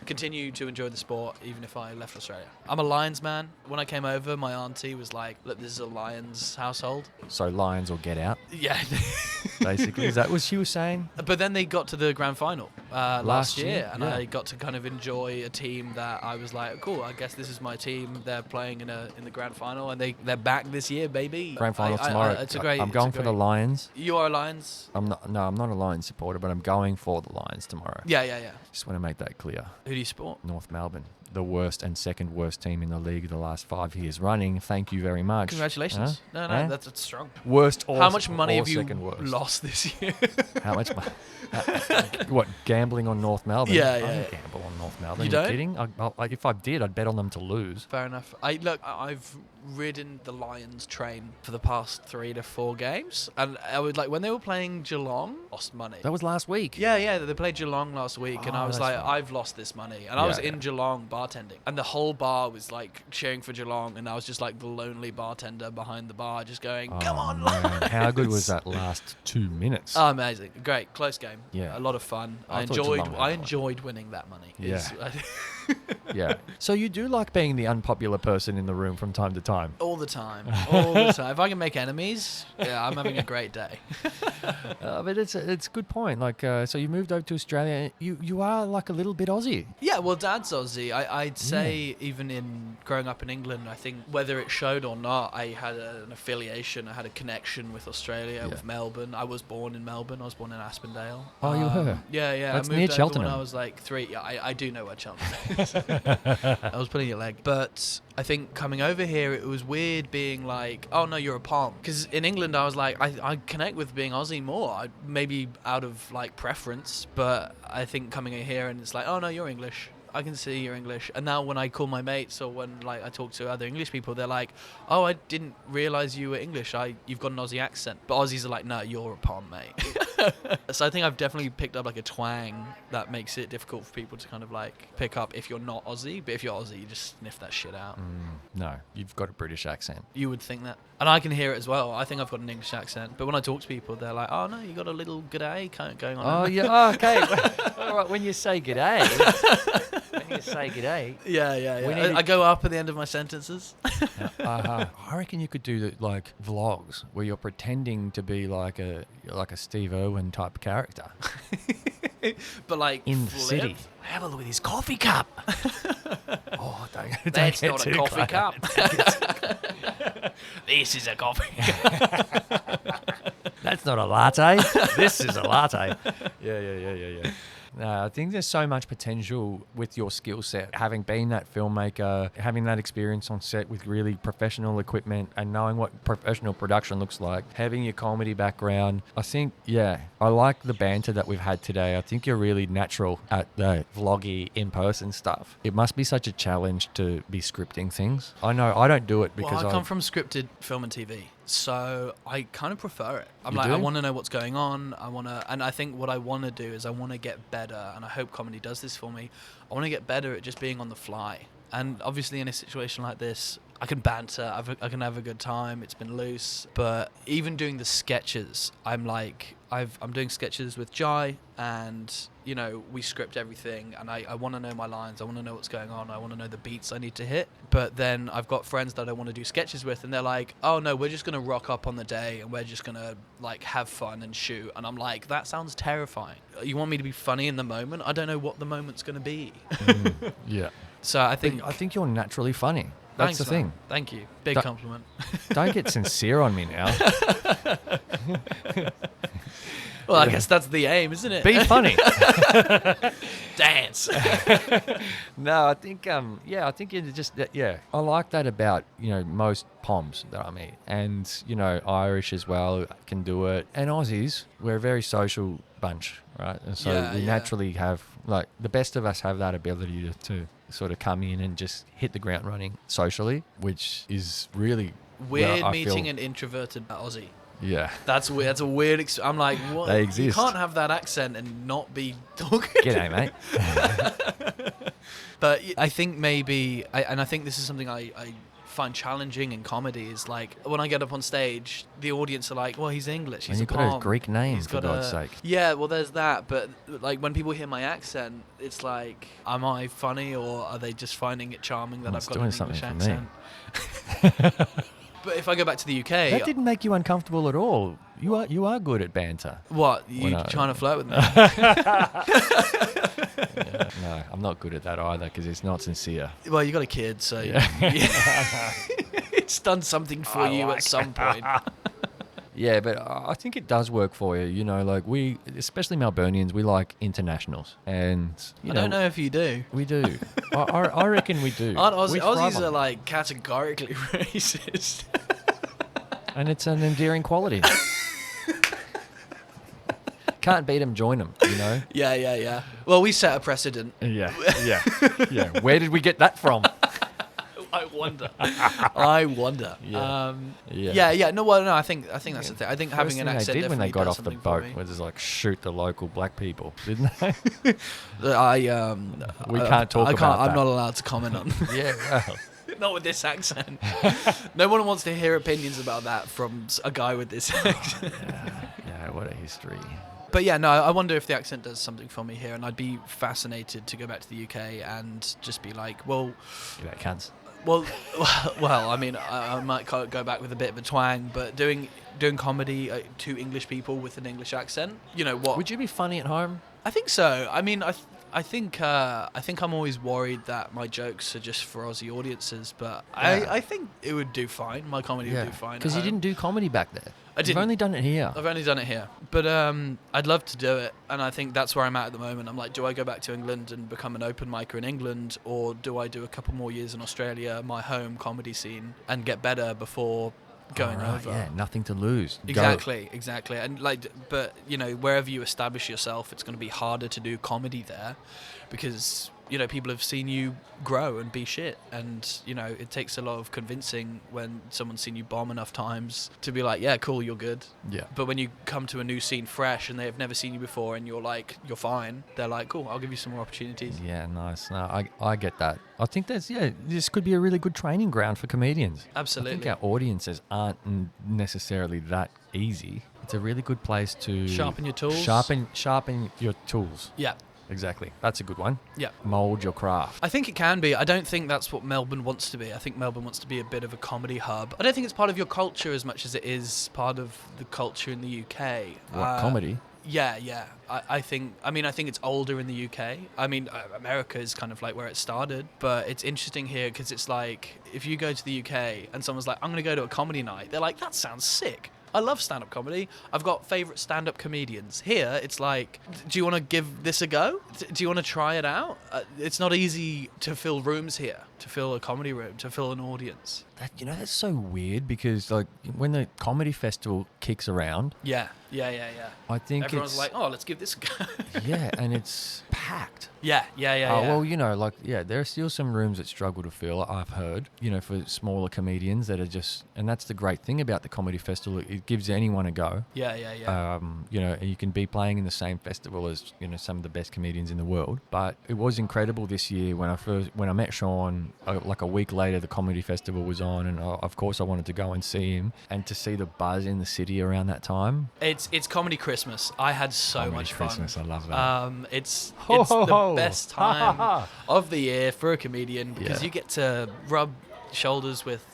continue to enjoy the sport even if I left Australia. I'm a Lions man. When I came over, my auntie was like, look, this is a Lions household. So Lions or get out. Yeah. Basically, is that what she was saying? But then they got to the grand final last year, and yeah. I got to kind of enjoy a team that I was like, cool, I guess this is my team. They're playing in the grand final, and they're back this year, baby. Grand final tomorrow. I'm going for the Lions. You are a Lions? I'm not a Lions supporter, but I'm going for the Lions tomorrow. Yeah. Just want to make that clear. Who do you support? North Melbourne, the worst and second worst team in the league the last 5 years running. Thank you very much. Congratulations. Huh? No, that's strong. Worst or How much money have you second worst? lost this year? How much money? What, gambling on North Melbourne? Yeah. I don't gamble on North Melbourne. You don't? Kidding? If I did, I'd bet on them to lose. Fair enough. I've ridden the Lions train for the past 3 to 4 games, and I would when they were playing Geelong, lost money. That was last week. Yeah, they played Geelong last week, and I was like, right. I've lost this money. And I was in Geelong bartending, and the whole bar was like cheering for Geelong, and I was just like the lonely bartender behind the bar, just going, come on, man. How good was that last 2 minutes? Oh, amazing. Great. Close game. Yeah. A lot of fun. I I thought Geelong were enjoyed winning that money. Yeah. Yeah. So you do like being the unpopular person in the room from time to time? All the time. If I can make enemies, I'm having a great day. But it's a good point. So you moved over to Australia. You are like a little bit Aussie. Yeah, well, Dad's Aussie. I'd say even in growing up in England, I think whether it showed or not, I had an affiliation. I had a connection with Australia, with Melbourne. I was born in Melbourne. I was born in Aspendale. Oh, you were? Yeah. That's I moved near over Cheltenham. when I was like 3. Yeah, I do know where Cheltenham is. I was pulling your leg. But I think coming over here, it was weird being like, oh, no, you're a Palm. Because in England, I was like, I connect with being Aussie more. Maybe out of like preference. But I think coming in here and it's like, oh, no, you're English. I can see you're English. And now when I call my mates or when I talk to other English people, they're like, oh, I didn't realise you were English. You've got an Aussie accent. But Aussies are like, no, you're a Palm, mate. So I think I've definitely picked up like a twang that makes it difficult for people to kind of like pick up if you're not Aussie. But if you're Aussie, you just sniff that shit out. No, you've got a British accent. You would think that. And I can hear it as well. I think I've got an English accent. But when I talk to people, they're like, oh, no, you got a little g'day going on. Oh, yeah. Oh, okay. All right. When you say g'day. Yeah. I go up at the end of my sentences. I reckon you could do like vlogs where you're pretending to be like a Steve Irwin type character. But like in the city. Have a look at his coffee cup. Oh, don't That's get not too a coffee close. cup. This is a coffee cup. That's not a latte. This is a latte. Yeah. No, I think there's so much potential with your skill set. Having been that filmmaker, having that experience on set with really professional equipment and knowing what professional production looks like, having your comedy background. I think, I like the banter that we've had today. I think you're really natural at the vloggy in-person stuff. It must be such a challenge to be scripting things. I know I don't do it because I come from scripted film and TV. So I kind of prefer it. You do? I want to know what's going on. And I think what I want to do is I want to get better. And I hope comedy does this for me. I want to get better at just being on the fly. And obviously in a situation like this, I can banter. I can have a good time. It's been loose. But even doing the sketches, I'm like, I'm doing sketches with Jai, and you know, we script everything, and I want to know my lines, I want to know what's going on, I want to know the beats I need to hit. But then I've got friends that I want to do sketches with, and they're like, oh no, we're just gonna rock up on the day and we're just gonna like have fun and shoot. And I'm like, that sounds terrifying. You want me to be funny in the moment? I don't know what the moment's gonna be. Yeah. So I think you're naturally funny. That's thanks, the thing. man. Thank you. Big Don't- compliment. Don't get sincere on me now. Well, I guess that's the aim, isn't it? Be funny. Dance. No, I think I think you just I like that about, you know, most Poms that I meet, and you know, Irish as well can do it, and Aussies, we're a very social bunch, right? And so we naturally have, like, the best of us have that ability to sort of come in and just hit the ground running socially, which is really Weird I meeting feel- an introverted Aussie. Yeah. That's weird. That's a weird. I'm like, what? They You exist. can't have that accent and not be talking. G'day, mate. But I think maybe, and I think this is something I find challenging in comedy, is like when I get up on stage, the audience are like, well, he's English. He's And you a got a Pom. Greek name, He's for got God's sake. Yeah, well, there's that. But like when people hear my accent, it's like, am I funny, or are they just finding it charming that Well, I've it's got doing an something English for me. accent? But if I go back to the UK, That didn't make you uncomfortable at all. You are good at banter. what, you When I- trying to flirt with me? Yeah, no, I'm not good at that either because it's not sincere. Well, you got a kid, so Yeah. it's done something for you at some point. Yeah, but I think it does work for you. You know, like we, especially Melburnians, we like internationals, and you I don't know if you do. we do. I reckon we do. Aren't We thrive Aussies on are it. like categorically racist. And it's an endearing quality. Can't beat them, join them. You know. Yeah. Well, we set a precedent. Yeah. Where did we get that from? I wonder. Yeah. Yeah. No, well, no. I think that's the thing. I think First having thing an they accent did when they definitely got does off the something for boat me. was just like shoot the local black people, didn't they? We can't talk about I'm that. not allowed to comment on. Yeah. Well. Not with this accent. No one wants to hear opinions about that from a guy with this accent. Yeah. What a history. But yeah, no, I wonder if the accent does something for me here, and I'd be fascinated to go back to the UK and just be like, well, You bet, cunts. well, I mean, I might go back with a bit of a twang, but doing comedy to English people with an English accent, you know what? Would you be funny at home? I think so. I mean, I think I'm always worried that my jokes are just for Aussie audiences, but Yeah. I think it would do fine. My comedy would do fine. Because you didn't do comedy back there. I You've didn't. only done it here. I've only done it here, but I'd love to do it, and I think that's where I'm at the moment. I'm like, do I go back to England and become an open micer in England, or do I do a couple more years in Australia, my home comedy scene, and get better before going All right, over? Yeah, nothing to lose. Go. Exactly, and like, but you know, wherever you establish yourself, it's going to be harder to do comedy there, because you know, people have seen you grow and be shit, and you know, it takes a lot of convincing when someone's seen you bomb enough times to be like, yeah, cool, you're good. Yeah. But when you come to a new scene fresh and they have never seen you before and you're like, you're fine, they're like, cool, I'll give you some more opportunities. Yeah, nice. No, I get that. I think this could be a really good training ground for comedians. Absolutely. I think our audiences aren't necessarily that easy. It's a really good place to Sharpen your tools. Sharpen your tools. Yeah. Exactly. That's a good one. Yeah. Mold your craft. I think it can be. I don't think that's what Melbourne wants to be. I think Melbourne wants to be a bit of a comedy hub. I don't think it's part of your culture as much as it is part of the culture in the UK. What, comedy? Yeah. I think it's older in the UK. I mean, America is kind of like where it started, but it's interesting here because it's like, if you go to the UK and someone's like, I'm going to go to a comedy night, they're like, that sounds sick. I love stand-up comedy. I've got favourite stand-up comedians. Here, it's like, do you want to give this a go? Do you want to try it out? It's not easy to fill rooms here, to fill a comedy room, to fill an audience. That's so weird because like when the comedy festival kicks around, Yeah. I think Everyone's it's like, oh, let's give this a go. yeah, and it's packed. Yeah. Well, you know, like, yeah, there are still some rooms that struggle to fill, I've heard, you know, for smaller comedians that are just, and that's the great thing about the comedy festival. It gives anyone a go. Yeah. You know, and you can be playing in the same festival as, you know, some of the best comedians in the world. But it was incredible this year when I met Sean like a week later, the comedy festival was on, and of course I wanted to go and see him, and to see the buzz in the city around that time. It's comedy Christmas. I had so Comedy much Christmas, fun. I love that. It's Ho, ho, the ho. best time of the year for a comedian because Yeah. you get to rub shoulders with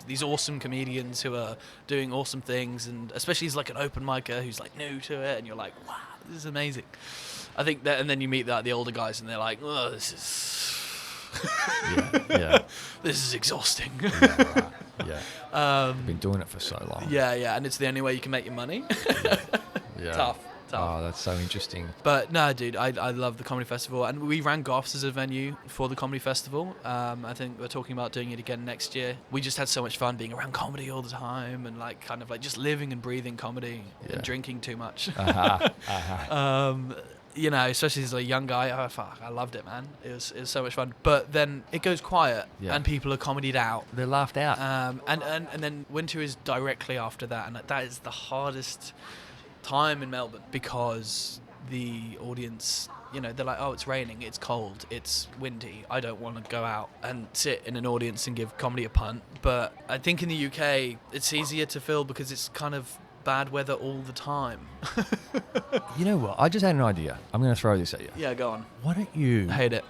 these awesome comedians who are doing awesome things, and especially he's like an open micer who's like new to it, and you're like, wow, this is amazing. I think that, and then you meet the older guys, and they're like, oh, this is Yeah. this is exhausting. Yeah, right. Yeah. I've been doing it for so long. Yeah, and it's the only way you can make your money. Yeah. Tough. Oh, that's so interesting. But no, dude, I love the comedy festival, and we ran Goffs as a venue for the comedy festival. I think we're talking about doing it again next year. We just had so much fun being around comedy all the time, and like kind of like just living and breathing comedy and drinking too much. Especially as a young guy, I loved it, man. It was so much fun. But then it goes quiet, and people are comedied out. They're laughed out. And then winter is directly after that, and that is the hardest time in Melbourne because the audience, they're like, oh, it's raining, it's cold, it's windy, I don't want to go out and sit in an audience and give comedy a punt. But I think in the UK it's easier to fill because it's kind of bad weather all the time. You know what? I just had an idea. I'm going to throw this at you. Yeah, go on. Why don't you... I hate it.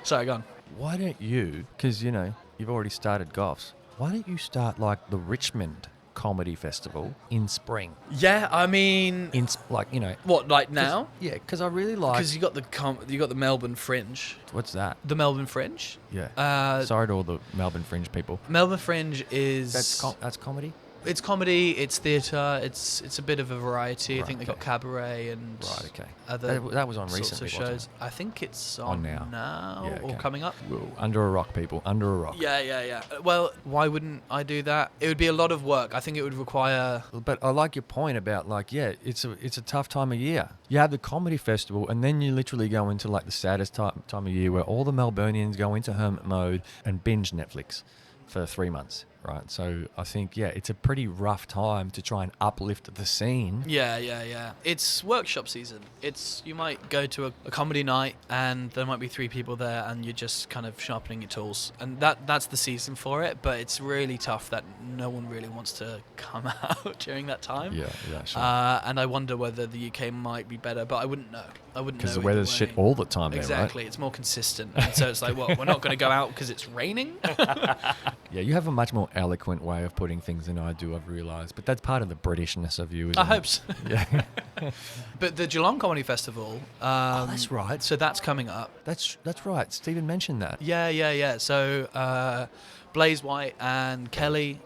Sorry, go on. Why don't you... Because, you've already started Goffs. Why don't you start like the Richmond Comedy Festival in spring? Yeah, I mean... What, like now? Yeah, because I really like... Because you got the Melbourne Fringe. What's that? The Melbourne Fringe? Yeah. Sorry to all the Melbourne Fringe people. Melbourne Fringe is... That's comedy? It's comedy, it's theatre, it's a bit of a variety. Right, I think they okay. got cabaret and other that was on sorts recently, of wasn't shows. I think it's on now Yeah, or okay. coming up. Whoa, under a rock, people. Under a rock. Yeah. Well, why wouldn't I do that? It would be a lot of work. I think it would require... But I like your point about it's a tough time of year. You have the comedy festival, and then you literally go into like the saddest time of year where all the Melburnians go into hermit mode and binge Netflix for 3 months, right? So I think, it's a pretty rough time to try and uplift the scene. Yeah. It's workshop season. You might go to a comedy night and there might be 3 people there and you're just kind of sharpening your tools. And that's the season for it, but it's really tough that no one really wants to come out during that time. Yeah, sure. And I wonder whether the UK might be better, but I wouldn't know. Because the weather's shit all the time there, exactly. right? It's more consistent. And so it's like, well, we're not going to go out because it's raining? Yeah, you have a much more eloquent way of putting things than I do, I've realised. But that's part of the Britishness of you, isn't it? I hope so. Yeah. But the Geelong Comedy Festival... that's right. So that's coming up. That's right. Stephen mentioned that. Yeah. So Blaze White and Kelly...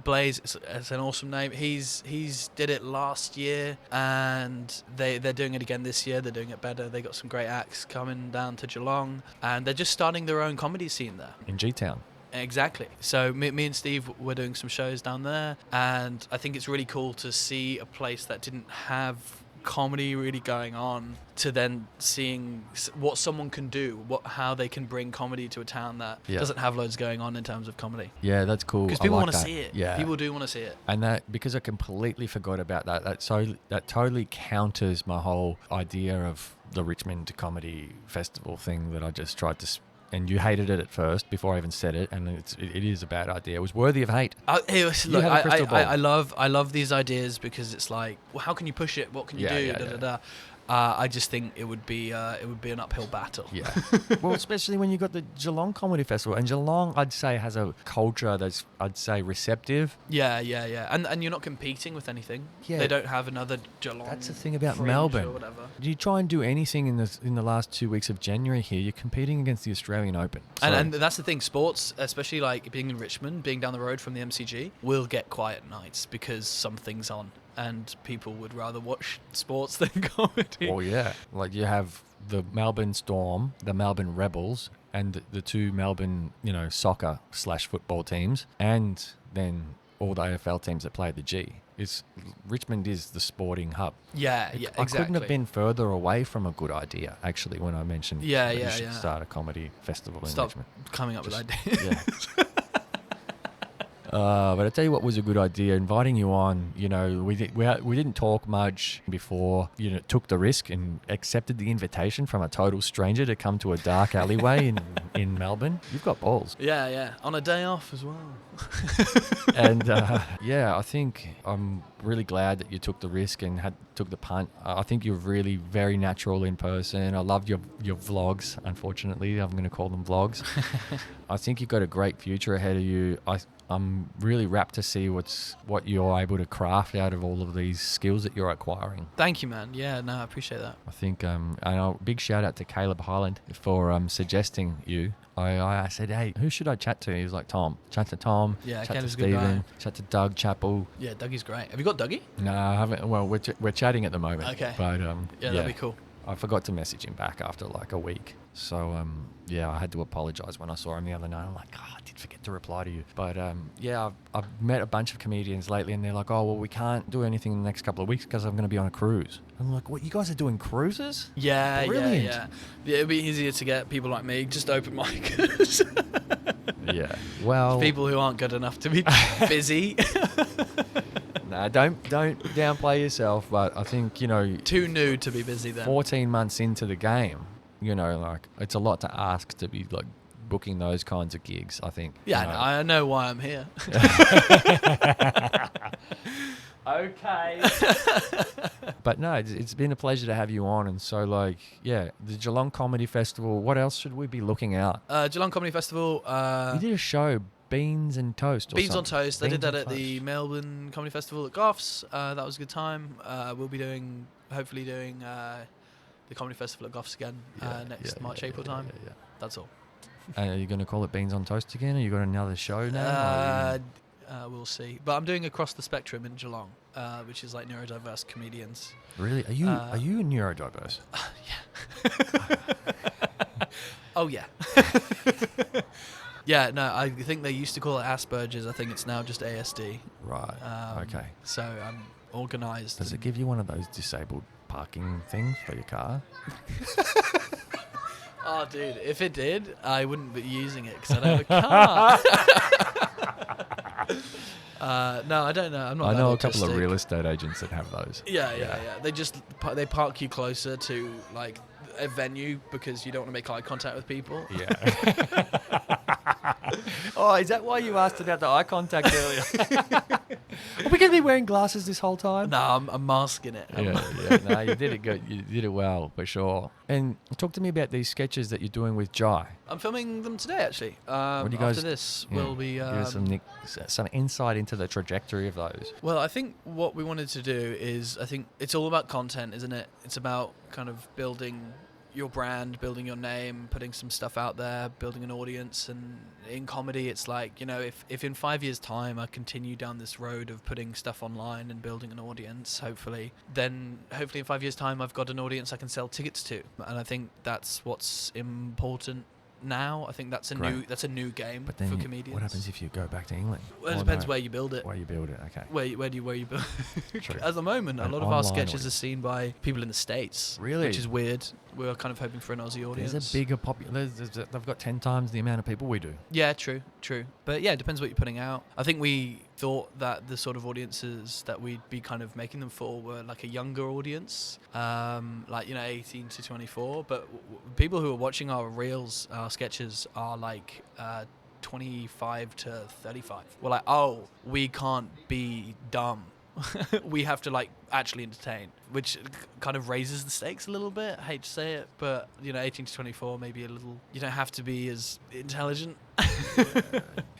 Blaze, it's an awesome name. He's did it last year, and they're doing it again this year. They're doing it better. They got some great acts coming down to Geelong, and they're just starting their own comedy scene there in G-Town. Exactly. So me and Steve were doing some shows down there, and I think it's really cool to see a place that didn't have comedy really going on to then seeing what someone can do, how they can bring comedy to a town that doesn't have loads going on in terms of comedy. Yeah, that's cool. Because people like want to see it. Yeah, people do want to see it. And that, because I completely forgot about that. That totally counters my whole idea of the Richmond Comedy Festival thing that I just tried to. And you hated it at first before I even said it, and it is a bad idea. It was worthy of hate. Look, I love these ideas because it's like, well, how can you push it? What can you do? I just think it would be an uphill battle. Yeah. Well, especially when you got the Geelong Comedy Festival, and Geelong, I'd say, has a culture that's, I'd say, receptive. Yeah. And you're not competing with anything. Yeah. They don't have another Geelong. That's the thing about Melbourne. Or whatever. You try and do anything in the last 2 weeks of January here, you're competing against the Australian Open. So. And that's the thing. Sports, especially like being in Richmond, being down the road from the MCG, will get quiet nights because something's on. And people would rather watch sports than comedy. Oh, yeah. Like you have the Melbourne Storm, the Melbourne Rebels, and the 2 Melbourne, soccer / football teams, and then all the AFL teams that play at the G. Richmond is the sporting hub. Yeah, exactly. I couldn't have been further away from a good idea, actually, when I mentioned that you should start a comedy festival in Richmond. Coming up with ideas. Yeah. But I tell you what was a good idea, inviting you on. You know, we didn't talk much before. You know, took the risk and accepted the invitation from a total stranger to come to a dark alleyway in Melbourne. You've got balls. Yeah. On a day off as well. And I think I'm really glad that you took the risk and took the punt. I think you're really very natural in person. I loved your vlogs. Unfortunately, I'm going to call them vlogs. I think you've got a great future ahead of you. I'm really rapt to see what you're able to craft out of all of these skills that you're acquiring. Thank you, man. Yeah, no, I appreciate that. I think, big shout out to Caleb Highland for suggesting you. I said, hey, who should I chat to? He was like, Tom. Chat to Tom. Yeah, chat Caleb's to a good Stephen. guy. Chat to Doug Chappell. Yeah, Dougie's great. Have you got Dougie? No, I haven't. Well, we're chatting at the moment. Okay. But that'd be cool. I forgot to message him back after like a week. So, I had to apologize when I saw him the other night. I'm like, I did forget to reply to you. But, I've met a bunch of comedians lately and they're like, oh, well, we can't do anything in the next couple of weeks because I'm going to be on a cruise. I'm like, what, you guys are doing cruises? Yeah, Brilliant. yeah. It'd be easier to get people like me, just open micers. Yeah, well... people who aren't good enough to be busy. Nah, don't downplay yourself, but I think, Too new to be busy then. 14 months into the game, like, it's a lot to ask to be, like, booking those kinds of gigs, I think. Yeah, I know why I'm here. Okay. But no, it's been a pleasure to have you on. And so, like, the Geelong Comedy Festival, what else should we be looking out? Geelong Comedy Festival. You did a show, Beans and Toast. Beans on Toast. I did that at the Melbourne Comedy Festival at Goffs. That was a good time. We'll be hopefully doing the Comedy Festival at Goffs again next March, April time. Yeah. That's all. Are you going to call it Beans on Toast again? Or you got another show now? We'll see. But I'm doing Across the Spectrum in Geelong, which is like neurodiverse comedians. Really? Are you neurodiverse? Yeah. Oh, yeah. Yeah, no, I think they used to call it Asperger's. I think it's now just ASD. Right. Okay. So I'm organised. Does it give you one of those disabled parking things for your car? Oh, dude, if it did, I wouldn't be using it because I don't have a car. No, I don't know. I'm not. I know that a couple of autistic. real estate agents that have those. Yeah. They park you closer to like a venue because you don't want to make eye contact with people. Yeah. Oh, is that why you asked about the eye contact earlier? Are we going to be wearing glasses this whole time? No, I'm masking it. Yeah. No, you did it good. You did it well, for sure. And talk to me about these sketches that you're doing with Jai. I'm filming them today, actually. What do you guys, after this, we'll be... give us some insight into the trajectory of those. Well, I think what we wanted to do is, I think it's all about content, isn't it? It's about kind of building your brand, building your name, putting some stuff out there, building an audience. And in comedy, it's like, if in 5 years' time I continue down this road of putting stuff online and building an audience, hopefully in 5 years' time I've got an audience I can sell tickets to. And I think that's what's important now. I think that's a new game but then for comedians. What happens if you go back to England? Well, it depends where you build it. Where you build it, okay. Where you build True. At the moment, a lot of our sketches are seen by people in the States. Really? Which is weird. We're kind of hoping for an Aussie audience. There's a bigger they've got 10 times the amount of people we do. Yeah, true. But yeah, it depends what you're putting out. I think we thought that the sort of audiences that we'd be kind of making them for were like a younger audience, 18 to 24. But people who are watching our reels, our sketches, are like 25 to 35. We're like, oh, we can't be dumb. We have to like actually entertain, which kind of raises the stakes a little bit. I hate to say it, but 18 to 24, maybe a little. You don't have to be as intelligent.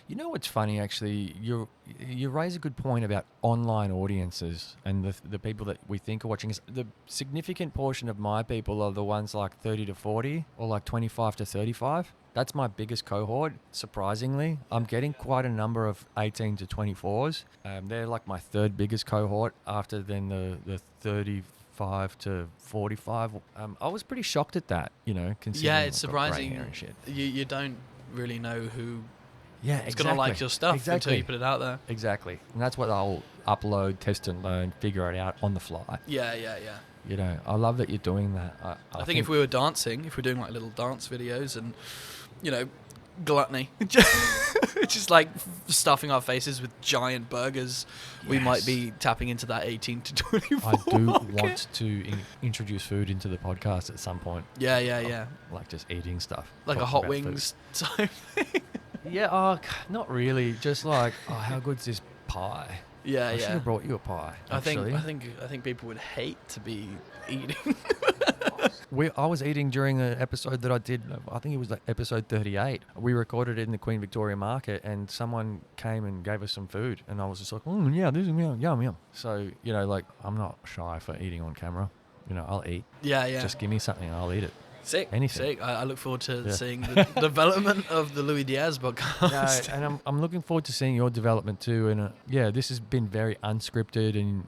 You know what's funny, actually? You raise a good point about online audiences and the people that we think are watching us. The significant portion of my people are the ones like 30 to 40 or like 25 to 35. That's my biggest cohort, surprisingly. I'm getting quite a number of 18 to 24s. They're like my third biggest cohort after then the 35 to 45. I was pretty shocked at that, considering Yeah, it's I've got grey surprising. hair and shit. You don't really know who is going to like your stuff until you put it out there. Exactly. And that's what I'll upload, test and learn, figure it out on the fly. Yeah. I love that you're doing that. I think if we were dancing, if we're doing like little dance videos and, gluttony. Just like stuffing our faces with giant burgers. Yes. We might be tapping into that 18 to 24. I do want to introduce food into the podcast at some point. Yeah. Like just eating stuff. Like a talking hot about wings type thing. Yeah, not really. Just like, how good's this pie? Yeah, I should have brought you a pie. I Actually. think people would hate to be eating. I was eating during an episode that I did. I think it was like episode 38. We recorded it in the Queen Victoria Market, and someone came and gave us some food, and I was just like, yeah, this is yum. So like, I'm not shy for eating on camera. I'll eat. Yeah. Just give me something, and I'll eat it. Sick. Anything. Sick. I look forward to seeing the development of the Lui Diaz podcast. No, and I'm looking forward to seeing your development too. And this has been very unscripted, and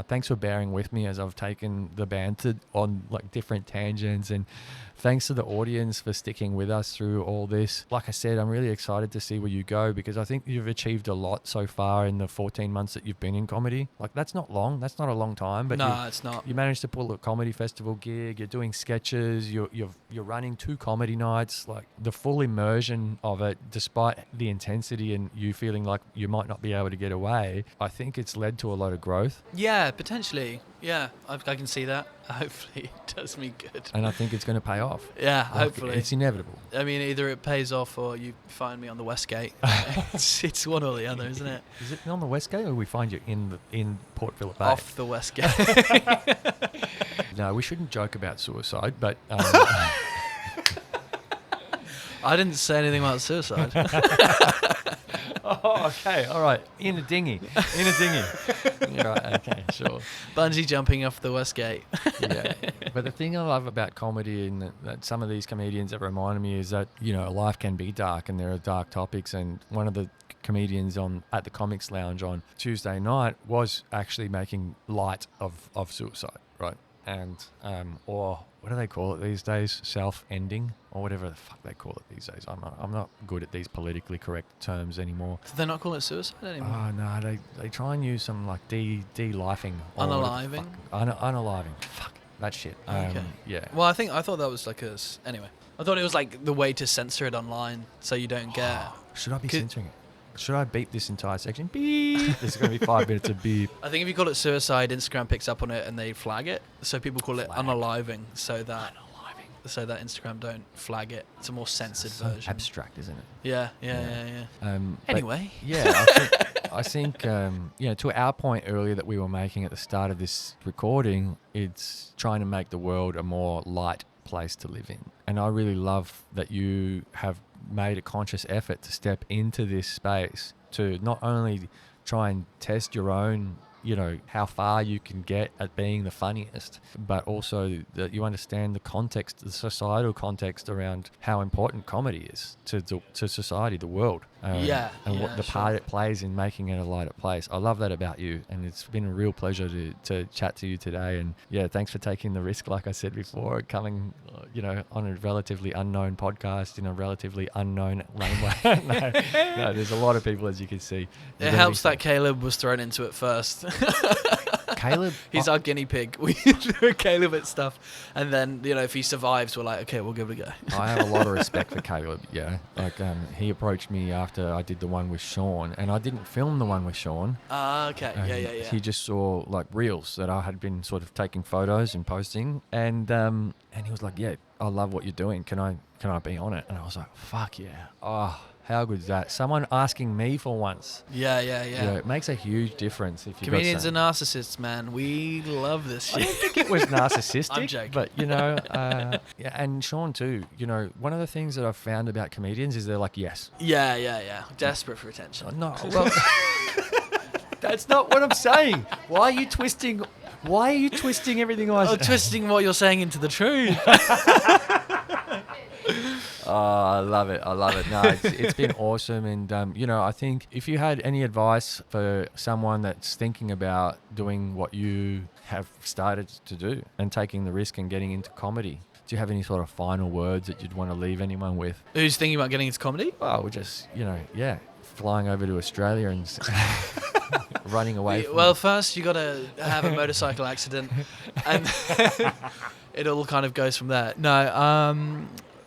thanks for bearing with me as I've taken the banter on like different tangents, and thanks to the audience for sticking with us through all this. Like I said, I'm really excited to see where you go, because I think you've achieved a lot so far in the 14 months that you've been in comedy. Like, that's not long. That's not a long time. But no, it's not. You managed to pull a comedy festival gig. You're doing sketches. You're running 2 comedy nights. Like, the full immersion of it, despite the intensity and you feeling like you might not be able to get away, I think it's led to a lot of growth. Yeah, potentially. Yeah, I can see that. Hopefully it does me good. And I think it's going to pay off. Yeah, hopefully. It's inevitable. I mean, either it pays off or you find me on the Westgate. It's one or the other, isn't it? Is it on the Westgate, or we find you in Port Phillip Bay? Off the Westgate. No, we shouldn't joke about suicide, but... I didn't say anything about suicide. Oh, okay, all right. In a dinghy. Yeah, right, okay, sure. Bungee jumping off the Westgate. Yeah, but the thing I love about comedy, and that some of these comedians have reminded me, is that life can be dark, and there are dark topics. And one of the comedians at the Comics Lounge on Tuesday night was actually making light of suicide, right? And or what do they call it these days? Self-ending, or whatever the fuck they call it these days. I'm not good at these politically correct terms anymore. Do they not call it suicide anymore? Oh no, they try and use some like de-lifing. Unaliving? Unaliving. Fuck that shit. Okay. Yeah. Well, I thought that was like anyway. I thought it was like the way to censor it online, so you don't get. Should I be censoring it? Should I beep this entire section? Beep. There's going to be 5 minutes of beep. I think if you call it suicide, Instagram picks up on it and they flag it. So people call it unaliving, so that Instagram don't flag it. It's a more censored version. Abstract, isn't it? Yeah. Anyway. Yeah, I think to our point earlier that we were making at the start of this recording, it's trying to make the world a more light place to live in. And I really love that you have made a conscious effort to step into this space to not only try and test your own, how far you can get at being the funniest, but also that you understand the context, the societal context around how important comedy is to society, the world. And what the part it plays in making it a lighter place. I love that about you, and it's been a real pleasure to chat to you today. And yeah, thanks for taking the risk, like I said before, coming on a relatively unknown podcast in a relatively unknown laneway. No, there's a lot of people, as you can see. It helps that Caleb was thrown into it first. Caleb, he's our guinea pig. We threw Caleb at stuff, and then if he survives, we're like, okay, we'll give it a go. I have a lot of respect for Caleb. Yeah, like he approached me after I did the one with Sean, and I didn't film the one with Sean. Okay, yeah. He just saw like reels that I had been sort of taking photos and posting, and he was like, "Yeah, I love what you're doing. Can I be on it?" And I was like, "Fuck yeah!" Oh, how good is that? Someone asking me for once. Yeah. It makes a huge difference if you. Comedians are narcissists, man. We love this shit. I don't think it was narcissistic. I'm joking. But and Sean too. One of the things that I've found about comedians is they're like, yes. Yeah. Desperate for attention. No, well, that's not what I'm saying. Why are you twisting everything I say? Twisting what you're saying into the truth. Oh, I love it. No, it's been awesome. And, I think if you had any advice for someone that's thinking about doing what you have started to do and taking the risk and getting into comedy, do you have any sort of final words that you'd want to leave anyone with? Who's thinking about getting into comedy? Well, just, flying over to Australia and running away from Well, first you got to have a motorcycle accident and it all kind of goes from there. No,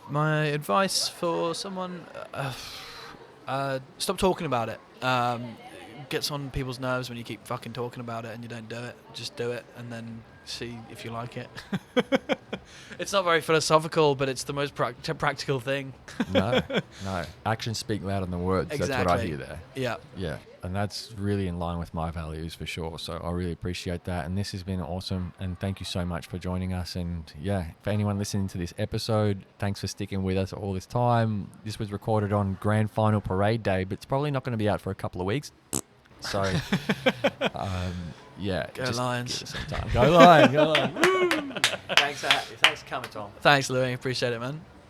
My advice for someone, stop talking about it. Gets on people's nerves when you keep fucking talking about it and you don't do it. Just do it and then see if you like it. It's not very philosophical, but it's the most practical thing. No. Actions speak louder than words. Exactly. That's what I hear there. Yeah. Yeah. And that's really in line with my values for sure. So I really appreciate that. And this has been awesome. And thank you so much for joining us. And yeah, for anyone listening to this episode, thanks for sticking with us all this time. This was recorded on Grand Final Parade Day, but it's probably not going to be out for a couple of weeks. So, yeah. Go just Lions. give it some time. Go Lions. Go Lions. Thanks for coming, Tom. Thanks, Louis. Appreciate it, man.